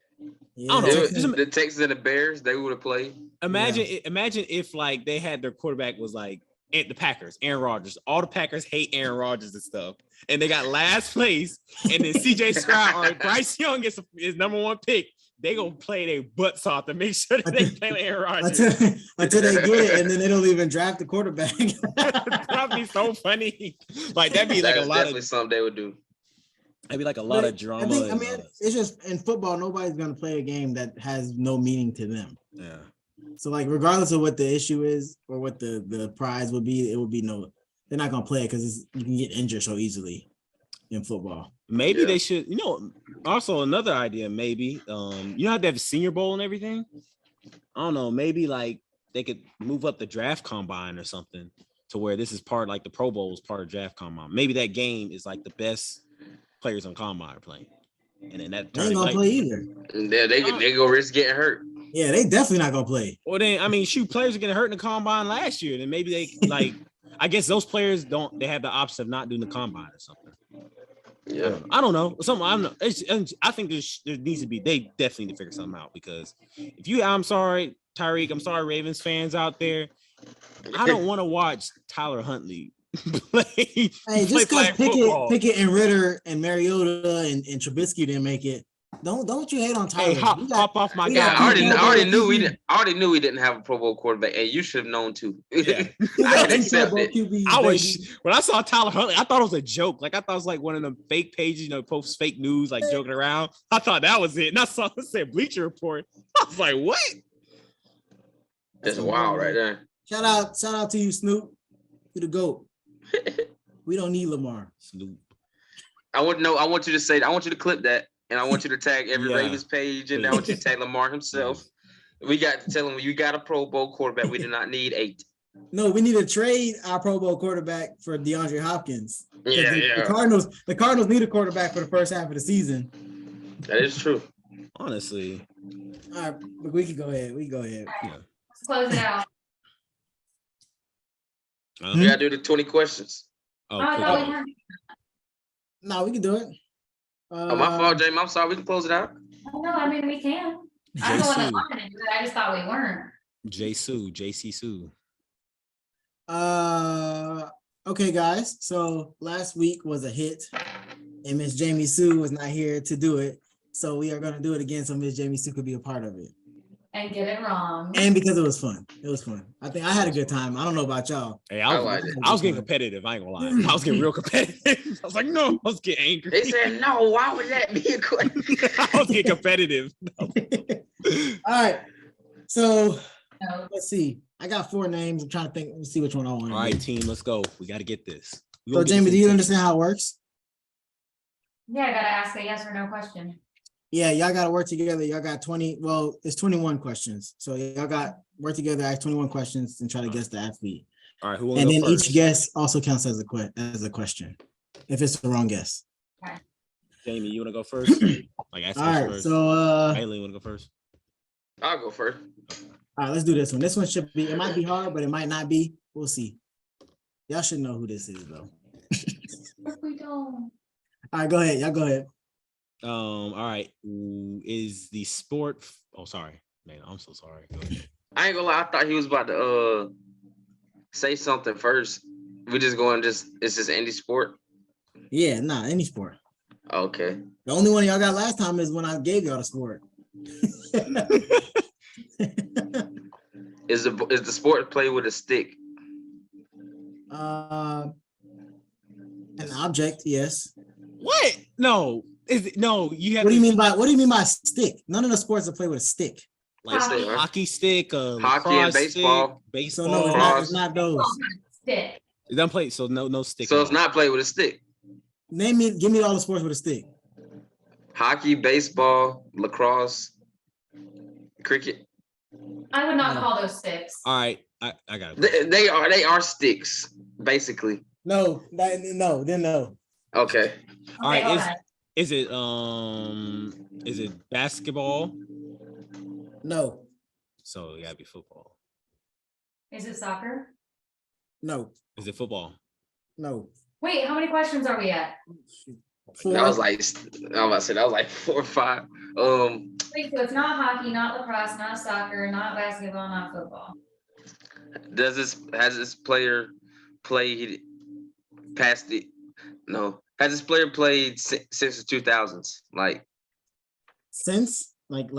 Yeah, I don't know. The Texans and the Bears, they would have played. Imagine if like they had their quarterback was like the Packers, Aaron Rodgers. All the Packers hate Aaron Rodgers and stuff, and they got last place. And then CJ Stroud or Bryce Young is number 1 pick. They gonna play their butts off to make sure that they play Aaron Rodgers until they get it, and then they don't even draft the quarterback. That'd be so funny. Like that'd be like a lot of something they would do. Maybe like a lot of drama. I mean, it's just in football, nobody's gonna play a game that has no meaning to them. Yeah. So like, regardless of what the issue is or what the prize would be, it would be no. They're not gonna play it because you can get injured so easily in football. Maybe they should. Also another idea. Maybe they have a Senior Bowl and everything. I don't know. Maybe like they could move up the draft combine or something to where this is part like the Pro Bowl is part of draft combine. Maybe that game is like the best players on combine are playing, and then that they ain't gonna play either. Yeah, they go risk getting hurt. Yeah, they definitely not gonna play. Well, then I mean, players are getting hurt in the combine last year. Then maybe they like. I guess those players don't. They have the option of not doing the combine or something. Yeah, I don't know. Something I don't know. I think there needs to be. They definitely need to figure something out because I'm sorry, Tyrik. I'm sorry, Ravens fans out there. I don't want to watch Tyler Huntley play. Hey, just because Pickett and Ritter and Mariota and Trubisky didn't make it, don't you hate on Tyler? Hey, hop off my guy. I already knew we didn't have a Pro Bowl quarterback, and you should have known too. Yeah. I can accept it. When I saw Tyler Huntley, I thought it was a joke. Like I thought it was like one of them fake pages, post fake news, like joking around. I thought that was it, and I saw it said Bleacher Report. I was like, what? That's wild right there. Shout out to you, Snoop. You the GOAT. We don't need Lamar. Snoop. I want you to say. I want you to clip that. And I want you to tag every Ravens page, and I want you to tag Lamar himself. We got to tell him you got a Pro Bowl quarterback. We do not need 8. No, we need to trade our Pro Bowl quarterback for DeAndre Hopkins. Yeah. The Cardinals need a quarterback for the first half of the season. That is true. Honestly. All right, but we can go ahead. Yeah. Let's close it out. We gotta do the 20 questions. No, we can do it. My fault, Jamie. I'm sorry. We can close it out. No, I mean we can. I don't want to lock it into it. I just thought we weren't. JC Sue. Okay, guys. So last week was a hit, and Miss Jamie Sue was not here to do it. So we are gonna do it again so Miss Jamie Sue could be a part of it. And get it wrong. And because it was fun. It was fun. I think I had a good time. I don't know about y'all. Hey, I was getting competitive. I ain't gonna lie. I was getting real competitive. I was like, no, I was getting angry. They said, no, why would that be a question? I was getting competitive. All right. So let's see. I got 4 names. I'm trying to think. Let's see which one I want. All right, team, let's go. We got to get this. So, Jamie, do you understand how it works? Yeah, I gotta ask a yes or no question. Yeah, y'all got to work together. Y'all got 20. Well, it's 21 questions. So y'all got work together, ask 21 questions, and try to guess the athlete. All right, who and then first? Each guess also counts as a question. If it's the wrong guess. Okay. Jamie, you want to go first? Like, ask all right. First. So, Haley, want to go first? I'll go first. All right, let's do this one. This one should be. It might be hard, but it might not be. We'll see. Y'all should know who this is, though. If we don't. All right, go ahead. Y'all go ahead. All right. Is the sport? Oh, sorry, man. I'm so sorry. Go ahead. I ain't gonna lie. I thought he was about to say something first. We just going it's just any sport. Yeah, any sport. Okay. The only one y'all got last time is when I gave y'all the sport. Is the sport played with a stick? An object, yes. What? No. Is it no? You have. What do you mean by stick? None of the sports are played with a stick. Like hockey stick, hockey and baseball. Stick, baseball. So no, it's not those. Stick. It doesn't play. So no stick. So it's not played with a stick. Give me all the sports with a stick. Hockey, baseball, lacrosse, cricket. I would not call those sticks. All right, I got it. They are sticks, basically. No. Okay. All right. Is it basketball? No. So it gotta be football. Is it soccer? No. Is it football? No. Wait, how many questions are we at? 4. That was like 4 or 5. Wait, so it's not hockey, not lacrosse, not soccer, not basketball, not football. Has this player played past the? No. Has this player played since the 2000s? Like since like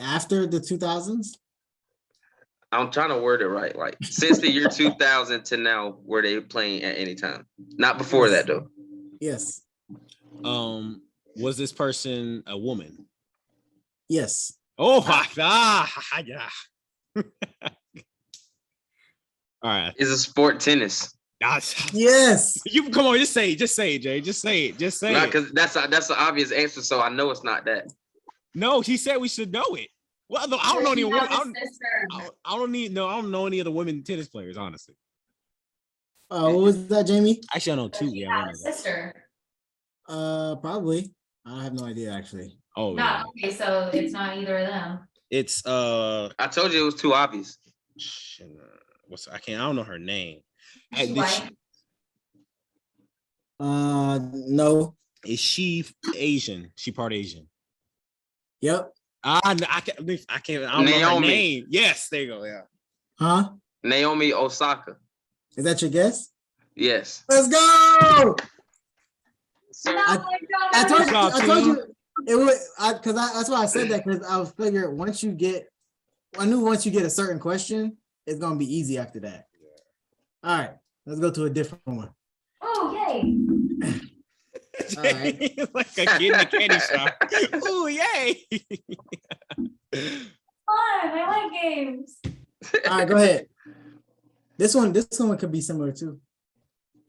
after the 2000s? I'm trying to word it right. Like since the year 2000 to now, were they playing at any time? Not before that though. Yes. Was this person a woman? Yes. Oh my God. Yeah. All right. Is a sport tennis? Yes. You come on, just say it, Jay. Just say it. Not because that's an obvious answer, so I know it's not that. No, he said we should know it. Well, no, I don't know any women. I don't know any of the women tennis players, honestly. What was that, Jamie? Actually, I know two. Yeah, one of them. Sister. Probably. I have no idea actually. Oh, No, yeah. okay, so it's not either of them. It's I told you it was too obvious. I don't know her name. Is she white? No. Is she Asian? She part Asian. Yep. I don't know her name. Yes, there you go. Yeah. Huh? Naomi Osaka. Is that your guess? Yes. Let's go. No, I told you it would because that's why I said that, because I was figuring once you get a certain question, it's gonna be easy after that. All right, let's go to a different one. Oh, yay. All right. Like a kid in a candy shop. Oh, yay. Fun. I like games. All right, go ahead. This one could be similar too.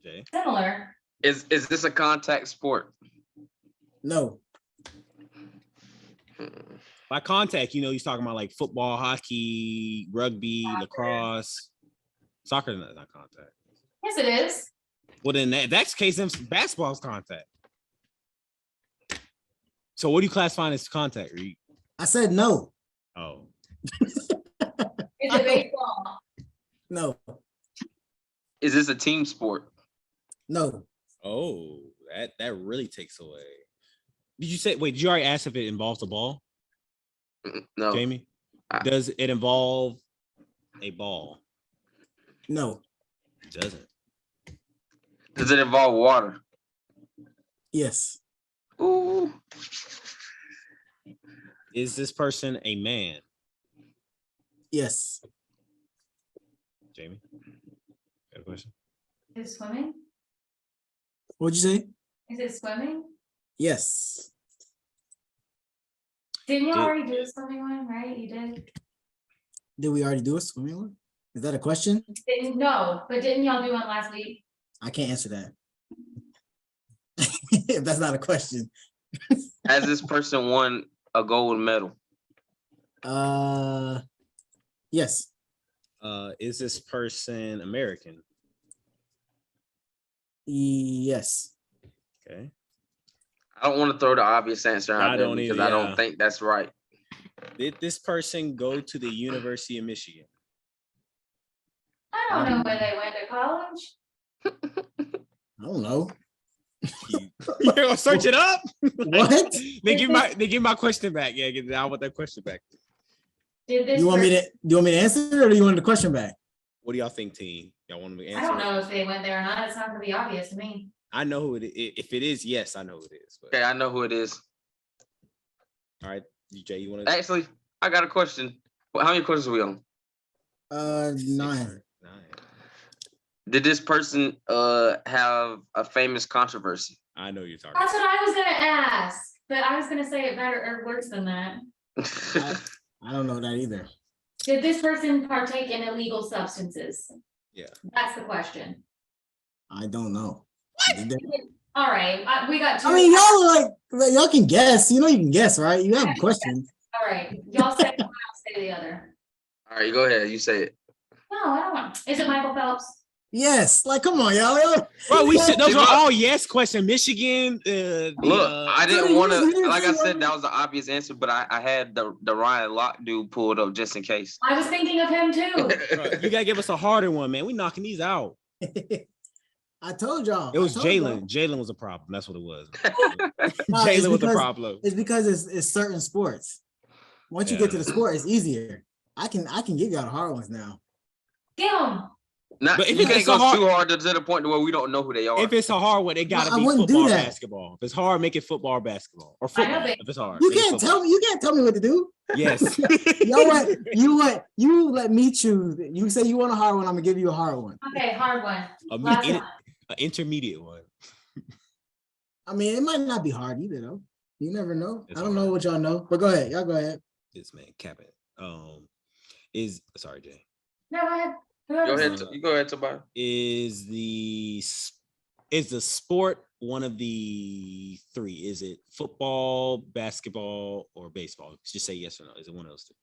Okay. Similar. Is this a contact sport? No. By contact, he's talking about like football, hockey, rugby, lacrosse. Soccer is not contact. Yes, it is. Well, then that's case, then basketball's contact. So what do you classify as contact? I said no. Oh. Is it baseball? No. Is this a team sport? No. Oh, that really takes away. Did you already ask if it involves a ball? No. Jamie? Does it involve a ball? No. It doesn't. Does it involve water? Yes. Ooh. Is this person a man? Yes. Jamie? Got a question? Is it swimming? What'd you say? Is it swimming? Yes. Didn't you already do a swimming one, right? You did? Did we already do a swimming one? Is that a question? No, but didn't y'all do one last week? I can't answer that. If that's not a question. Has this person won a gold medal? Yes. Is this person American? Yes. Okay. I don't want to throw the obvious answer out there because I don't think that's right. Did this person go to the University of Michigan? I don't know where they went to college. I don't know. You're gonna search it up? What? They give my question back. Yeah, I want that question back. Did this Do you want me to answer, or do you want the question back? What do y'all think, team? Y'all want me to answer? I don't know if they went there or not. It's not gonna be obvious to me. I know who it is. If it is, yes, I know who it is. But... Okay, I know who it is. All right, Jay, you want to? Actually, I got a question. How many questions are we on? 9. Did this person have a famous controversy? I know you're talking. That's what I was gonna ask, but I was gonna say it better or worse than that. I don't know that either. Did this person partake in illegal substances? Yeah. That's the question. I don't know. All right, we got two. I mean, y'all can guess. You can guess, right? You have questions. All right, y'all say one, I'll say the other. All right, go ahead. You say it. No, I don't want. Is it Michael Phelps? Yes. Come on, y'all. Bro, those are all yes question. Michigan. Look, I didn't want to. Like I said, that was the obvious answer, but I had the Ryan Locke dude pulled up just in case. I was thinking of him too. Bro, you gotta give us a harder one, man. We knocking these out. I told y'all. It was Jalen. Jalen was a problem. That's what it was. No, Jalen was the problem. It's because it's certain sports. Once you get to the sport, it's easier. I can give y'all the hard ones now. Get him. But if you can't go too hard to the point where we don't know who they are. If it's a hard one, it gotta be football, basketball. If it's hard, make it football, basketball, or football. If it's hard, you can't tell me what to do. Yes. You let me choose. You say you want a hard one, I'm gonna give you a hard one. Okay, hard one. An intermediate one. I mean, it might not be hard either, though. You never know. I don't know what y'all know, but go ahead. Y'all go ahead. This man, cap it. Sorry, Jay. No, go ahead. Go ahead. You go ahead, Tobias. Is the sport one of the three? Is it football, basketball, or baseball? Just say yes or no. Is it one of those two?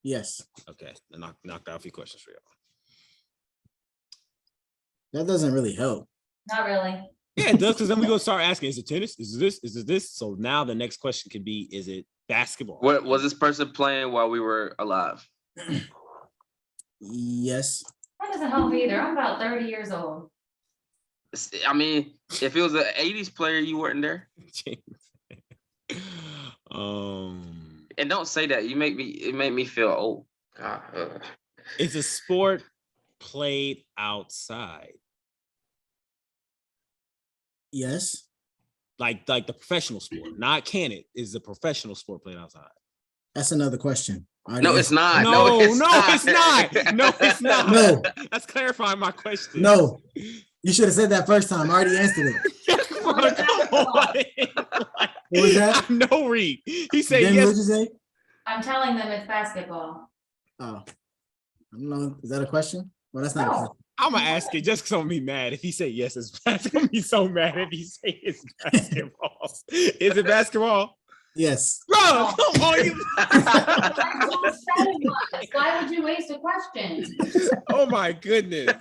Yes. Okay, I knocked out a few questions for y'all. That doesn't really help. Not really. Yeah, it does, because then we go start asking, is it tennis? Is it this? Is it this? So now the next question could be, is it basketball? What was this person playing while we were alive? Yes. That doesn't help either. I'm about 30 years old. I mean, if it was an 80s player, you weren't there. And don't say that. It made me feel old. It's a sport played outside. Yes. Like the professional sport, not can it is the professional sport played outside. That's another question. No, it's not. No, it's not. No, it's not. No. That's clarifying my question. No. You should have said that first time. I already answered it. Come on. What was that? No read. He said Then yes. what'd you say? I'm telling them it's basketball. Oh. I don't know. Is that a question? Well, that's not a No. question. I'm gonna ask it just because I'm gonna be mad. If he say yes, it's basketball. I'm gonna be so mad if he say it's basketball. Is it basketball? Yes. Bro, come on. I just said it was. Why would you waste a question? Oh my goodness.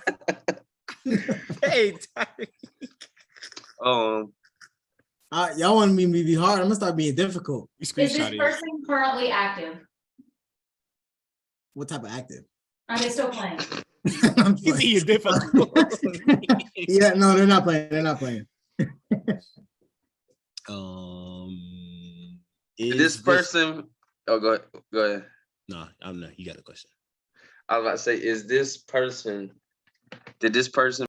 Hey, Tyrik. Y'all want me to be hard. I'm gonna start being difficult. You Is this screenshot it. person currently active? What type of active? Are they still playing? I'm You see, playing. you're difficult. Yeah, no, they're not playing. They're not playing. Is this person? Oh, go ahead. No, I'm not. You got a question. I was about to say, is this person? Did this person?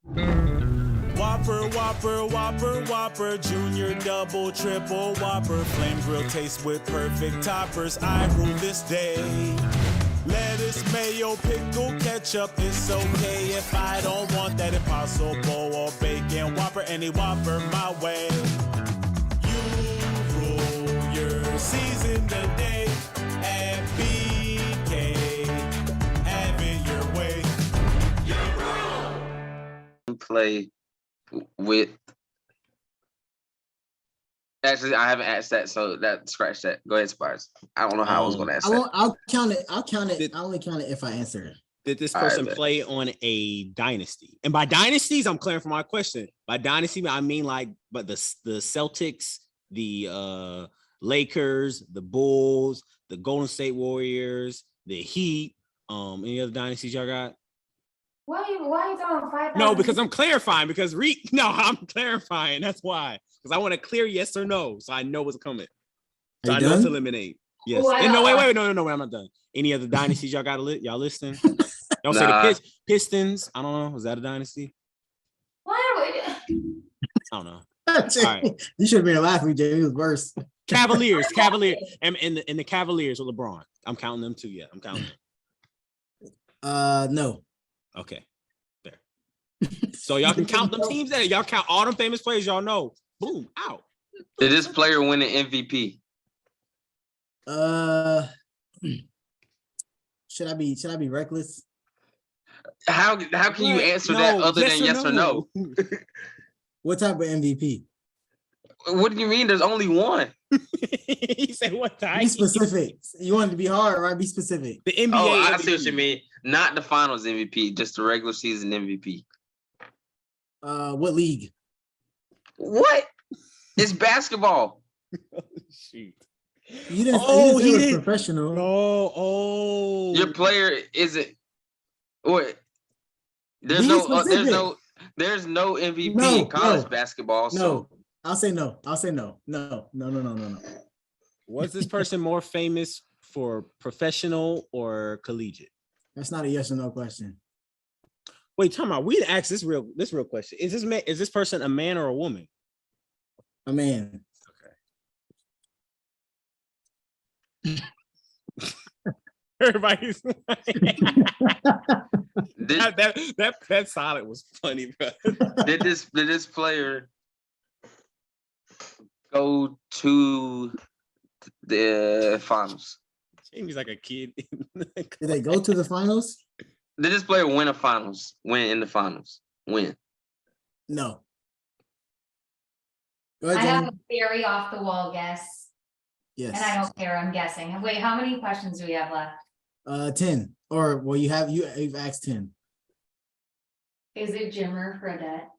Whopper, Whopper, Whopper, Whopper, Junior, Double, Triple, Whopper, Flame Grill taste with perfect toppers. I rule this day. Lettuce, mayo, pickle, ketchup, it's okay if I don't want that Impossible or bacon Whopper, any Whopper my way. You rule your season today at BK, have it your way. Play with. Actually, I haven't asked that, so that scratch that. Go ahead, Spires. I don't know how I was going to ask that. I'll count it. I only count it if I answer it. Did this All right, person bet. play on a dynasty? And by dynasties, I'm clearing for my question. By dynasty, I mean but the Celtics, the Lakers, the Bulls, the Golden State Warriors, the Heat. Any other dynasties y'all got? Why are you throwing 5,000? No, because I'm clarifying. I'm clarifying. That's why. Because I want to clear yes or no, so I know what's coming. So Are I you know done? to eliminate. Yes. Oh, I And no, got wait, no, I'm not done. Any other dynasties y'all got to y'all listening? Don't say Nah. the Pistons. I don't know. Was that a dynasty? Why are we? I don't know. right. You should have been last week, Jamie. It was worse. Cavaliers, and the Cavaliers with LeBron. I'm counting them too. Yeah, I'm counting them. No. Okay, there. So y'all can count them teams there. Y'all count all them famous players y'all know. Boom, out. Did this player win an MVP? Should I be reckless? How can you answer that other than yes or no? What type of MVP? What do you mean? There's only one. He said what type? Be specific. You want it to be hard, right? Be specific. The NBA. Oh, I MVP. see what you mean. Not the finals MVP, just the regular season MVP. What league? What? It's basketball. You didn't, Oh, you didn't say he it was didn't. professional. Oh. Your player isn't. What? There's Be no specific. there's no MVP No, in college no, basketball. No, So I'll say no. No. Was this person more famous for professional or collegiate? That's not a yes or no question. Wait, time out. We didn't ask this real question. Is this person a man or a woman? A man. Everybody's That silent was funny, bro. Did this player go to the finals? Jamie's like a kid. Did they go to the finals? Did this player win a finals? Win in the finals? Win? No. Go I ahead, have Jamie. a very off the wall guess, Yes. and I don't care. I'm guessing. Wait, how many questions do we have left? 10. Or well, you've asked 10. Is it Jimmer Fredette?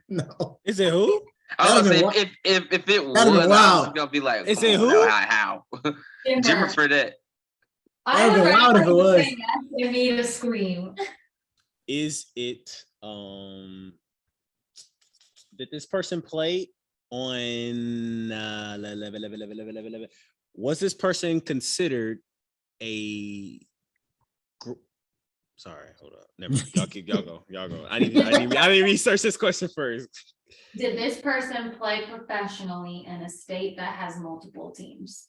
No. Is it who? I was That'd gonna been say if it was, that'd been I was wild. gonna be like, Is come it on, who? How? Jimmer for that. I That'd was been ready wild for if it you to was. say yes and me to scream. Is it did this person play on was this person considered a sorry, hold up. Never mind. Y'all go. I need to research this question first. Did this person play professionally in a state that has multiple teams?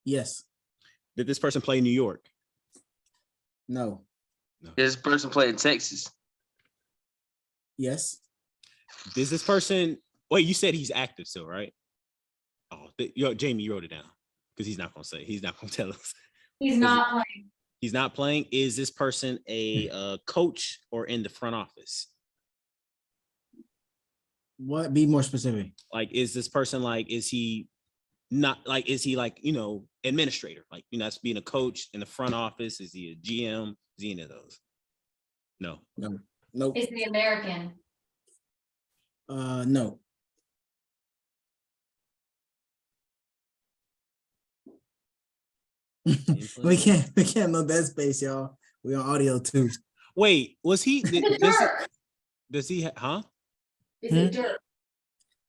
Yes. Did this person play in New York? No. Did this person play in Texas? Yes. Does this person wait, you said he's active still, right? Oh, Jamie, you wrote it down because he's not gonna tell us. He's not playing. He's not playing. Is this person a coach or in the front office? What? Be more specific. Like, is this person like, is he not like, is he like, administrator? Like, that's being a coach in the front office. Is he a GM? Is he any of those? No. No. Nope. Is he American? No. we can't know that space, y'all. We on audio too. Wait, was he? Does he? Huh? Is it Dirk?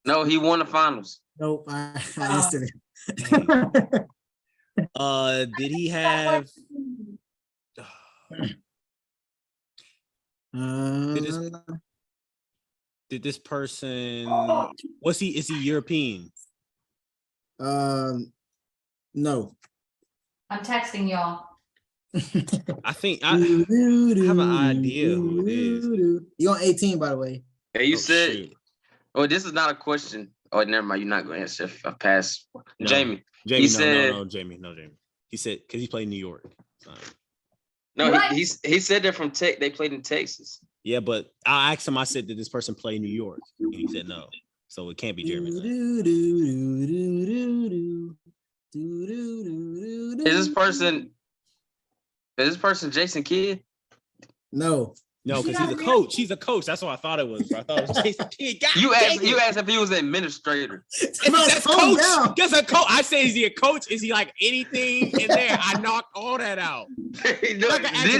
No, he won the finals. Nope. I answered it. Did he have? Did this person? Is he European? No. I'm texting y'all. I think I have an idea who it is. You on 18, by the way. Hey, you said, shoot. oh, this is not a question. Oh, never mind. You're not going to answer if I pass. No. Jamie, Jamie, no, Jamie. He said because he played in New York. No, he said they're from Tech. They played in Texas. Yeah, but I asked him. I said, did this person play in New York? And he said no. So it can't be Jeremy. Is this person Jason Kidd? No. No, because he's a coach. He's a coach. That's what I thought it was. Bro. I thought it was Jason Kidd. You asked if he was an administrator. That's coach. That's a coach. I say, is he a coach? Is he like anything in there? I knocked all that out. Did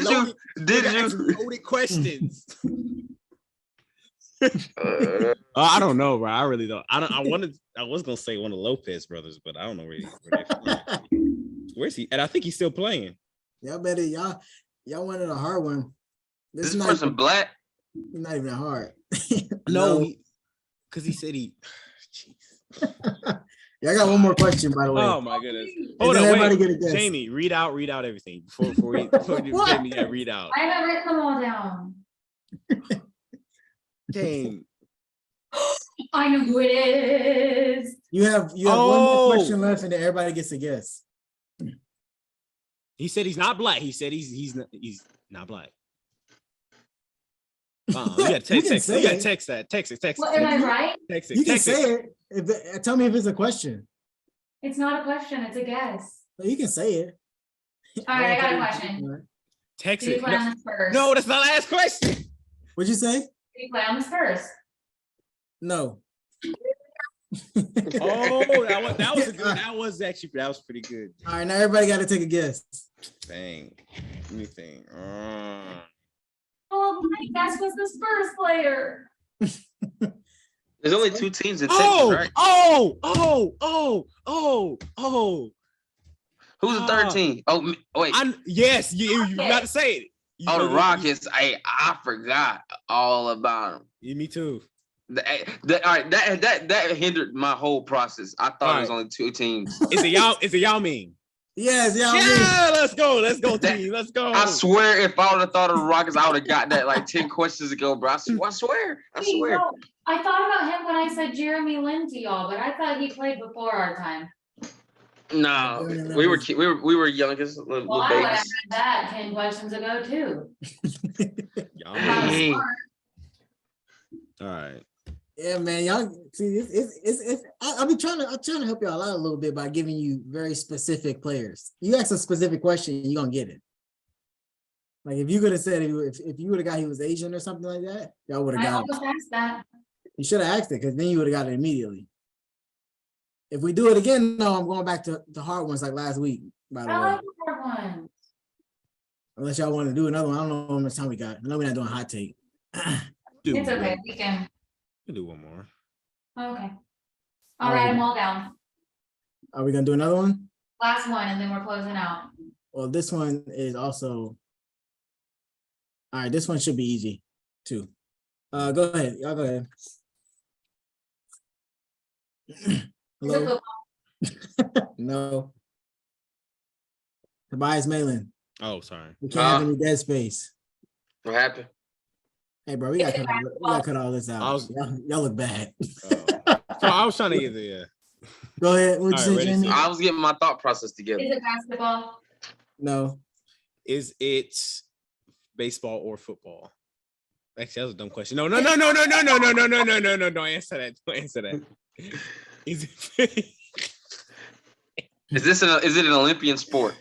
you? Loaded questions. I don't know, bro. I really don't. I was gonna say one of the Lopez brothers, but I don't know where they're from. Where's he? And I think he's still playing. Y'all better y'all wanted a hard one. This person black? It's not even that hard. No, because he said he. Jeez. Yeah, I got one more question, by the way. Oh my goodness! Hold on, everybody wait. get a guess. Jamie, read out everything before you Jamie, read out. I haven't written them all down. Dang. I know who it is. You have one more question left, and then everybody gets a guess. He said he's not black. He said he's not black. You gotta text that. Text it. Well, am I right? Text it. You can say it. Tell me if it's a question. It's not a question. It's a guess. You can say it. All right, I got a question. Text Did he it. play on the Spurs? No, that's the last question. What'd you say? Did he play on the Spurs? No. That was pretty good. All right, now everybody got to take a guess. Dang. Let me think. Oh, my guess was the Spurs player. There's only 2 teams in Texas, right? Who's the third team? Oh, wait. Yes, you got to say it. The Rockets. I forgot all about them. Yeah, me too. All right, that hindered my whole process. I thought it was only 2 teams. Is it Yao Ming? Yes, yeah. Yeah, let's go, team. Let's go. I swear, if I would have thought of the Rockets, I would have got that like 10 questions ago, bro. I swear. Wait, no, I thought about him when I said Jeremy Lin to y'all, but I thought he played before our time. No, we were youngest little Well, I would have babies. had that 10 questions ago too. Dang. All right. Yeah, man, y'all see I'm trying to help y'all out a little bit by giving you very specific players. You ask a specific question, you're gonna get it. Like if you could have said if you would have got he was Asian or something like that, y'all would have I got it. almost asked that. You should have asked it because then you would have got it immediately. If we do it again, no, I'm going back to the hard ones like last week, by the way. I like the hard ones. Unless y'all want to do another one. I don't know how much time we got. I know we're not doing hot take. It's okay, we can. We'll do one more. Okay. I'll write them all down. Are we gonna do another one? Last one, and then we're closing out. Well, this one is also. All right, this one should be easy too. Go ahead. Y'all go ahead. Hello? No. Tobias Malin. Oh, sorry. We can't have any dead space. What happened? Hey, bro, we gotta cut all this out. Y'all look bad. So I was trying to either, yeah. Go ahead. What'd you All say, right, Jamie? I was getting my thought process together. Is it basketball? No. Is it baseball or football? Actually, that was a dumb question. No. Don't answer that. Don't answer that. Is it? Is it an Olympian sport?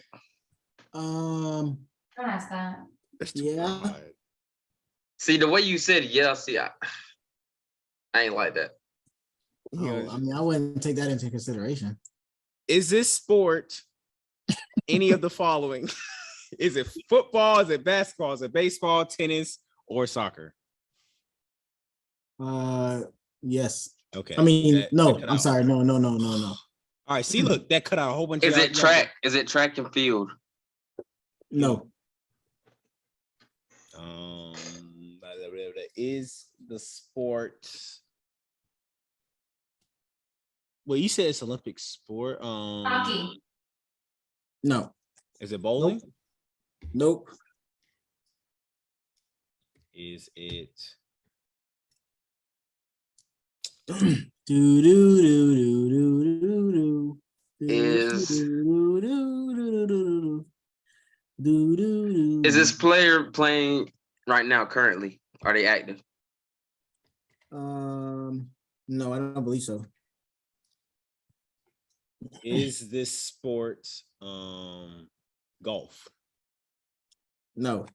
Don't ask that. Yeah. See, the way you said I ain't like that. Oh, I mean, I wouldn't take that into consideration. Is this sport any of the following? Is it football? Is it basketball? Is it baseball, tennis, or soccer? Yes. Okay. I mean, that no. cut I'm out. sorry. No. All right. See, look, that cut out a whole bunch. Is it track? Is it track and field? No. Is the sport? Well, you said it's Olympic sport. Hockey. No. Is it bowling? Nope. Is it? Is this player playing right now currently? Are they active? No, I don't believe so. Is this sport golf? No.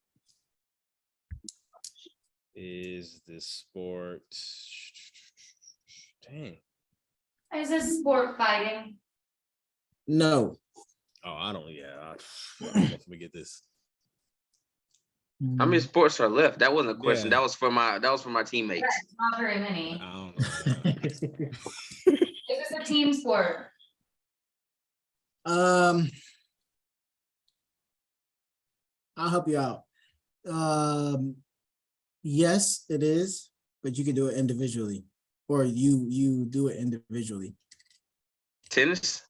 Is this sport? Dang. Is this sport fighting? No. Oh, I don't. Yeah, let me get this. How many sports are left? That wasn't a question. Yeah. That was for my teammates. Not very many. I don't know. Is this a team sport? I'll help you out. Yes, it is, but you can do it individually, or you do it individually. Tennis?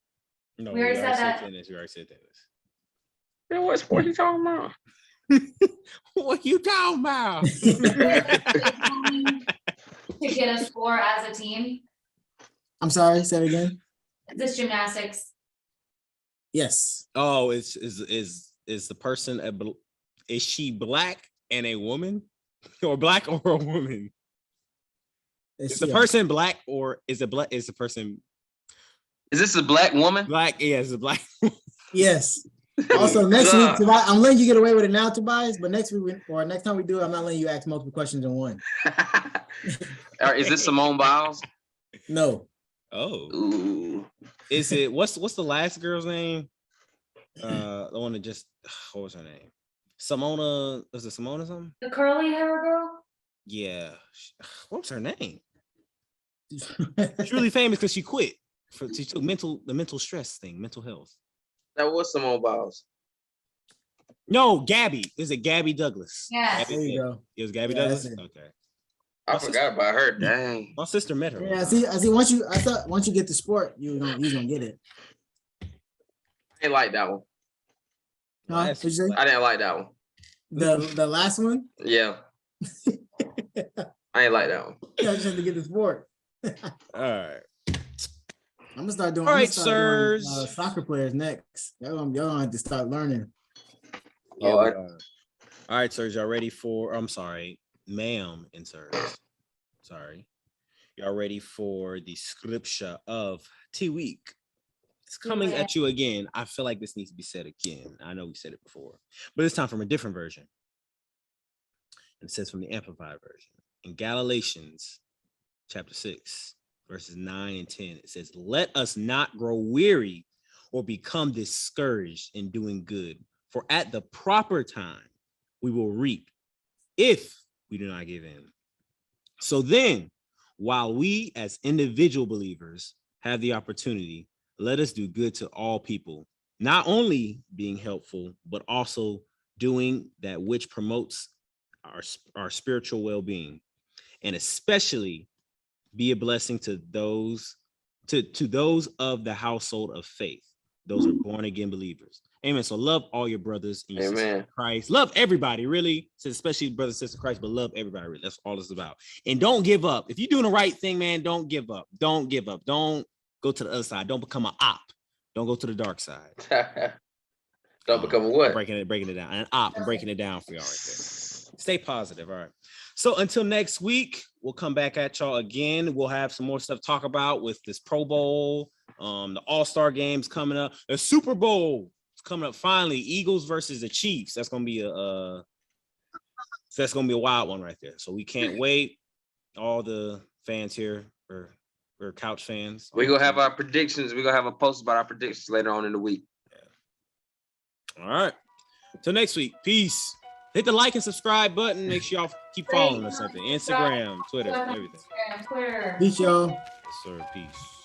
No, We already said that. tennis. We already said tennis. Yeah, what sport you talking about? What you talking about? To get a score as a team? I'm sorry, say it again. Is this gymnastics? Yes. Oh, is the person is she black and a woman, or black or a woman? Is the person black, or is it black? Is the person? Is this a black woman? Black, yeah, it's a black. Yes. Also, next week, Tobias, I'm letting you get away with it now, Tobias. But next week, or next time we do it, I'm not letting you ask multiple questions in one. Is this Simone Biles? No. Oh. Ooh. Is it what's the last girl's name? The one that just what was her name? Simona, was it Simona something? The curly hair girl? Yeah. What was her name? She's really famous because she quit. She took the mental stress thing, mental health. That was Simone Biles. No, Gabby. Is it Gabby Douglas? Yeah. There you go. It was Gabby Yeah, Douglas? that's it. Okay. I forgot about her. Dang. My sister met her. Yeah, I see. Once you get the sport, you're gonna get it. ain't like that one. What'd you say? I didn't like that one. The last one? Yeah. I ain't like that one. Yeah, I just had to get the sport. All right. I'm gonna start doing. All right, I'm gonna start doing, sirs. soccer players next. Y'all gonna have to start learning. Yeah, All right. All right, sirs. Y'all ready for? I'm sorry, ma'am and sirs. Sorry. Y'all ready for the scripture of Tyrik? It's coming at you again. I feel like this needs to be said again. I know we said it before, but it's time from a different version. It says from the Amplified version. In Galatians chapter 6, verses 9 and 10, it says, let us not grow weary or become discouraged in doing good, for at the proper time we will reap if we do not give in. So then, while we as individual believers have the opportunity, let us do good to all people, not only being helpful, but also doing that which promotes our spiritual well-being, and especially be a blessing to those of the household of faith. Those are born again believers. Amen. So love all your brothers and your sisters in Christ. Love everybody, really. Especially brothers and sisters in Christ, but love everybody. Really. That's all it's about. And don't give up. If you're doing the right thing, man, don't give up. Don't give up. Don't go to the other side. Don't become an op. Don't go to the dark side. Don't become a what? Breaking it down. An op. I'm breaking it down for y'all right there. Stay positive. All right. So until next week, we'll come back at y'all again. We'll have some more stuff to talk about with this Pro Bowl, the All-Star games coming up, the Super Bowl is coming up finally. Eagles versus the Chiefs. That's gonna be a wild one right there. So we can't wait. All the fans here we're couch fans. We're gonna have our predictions. We're gonna have a post about our predictions later on in the week. Yeah. All right. Till next week. Peace. Hit the like and subscribe button. Make sure y'all keep following us on Instagram, Twitter, everything. Peace, y'all. Yes, sir. Peace.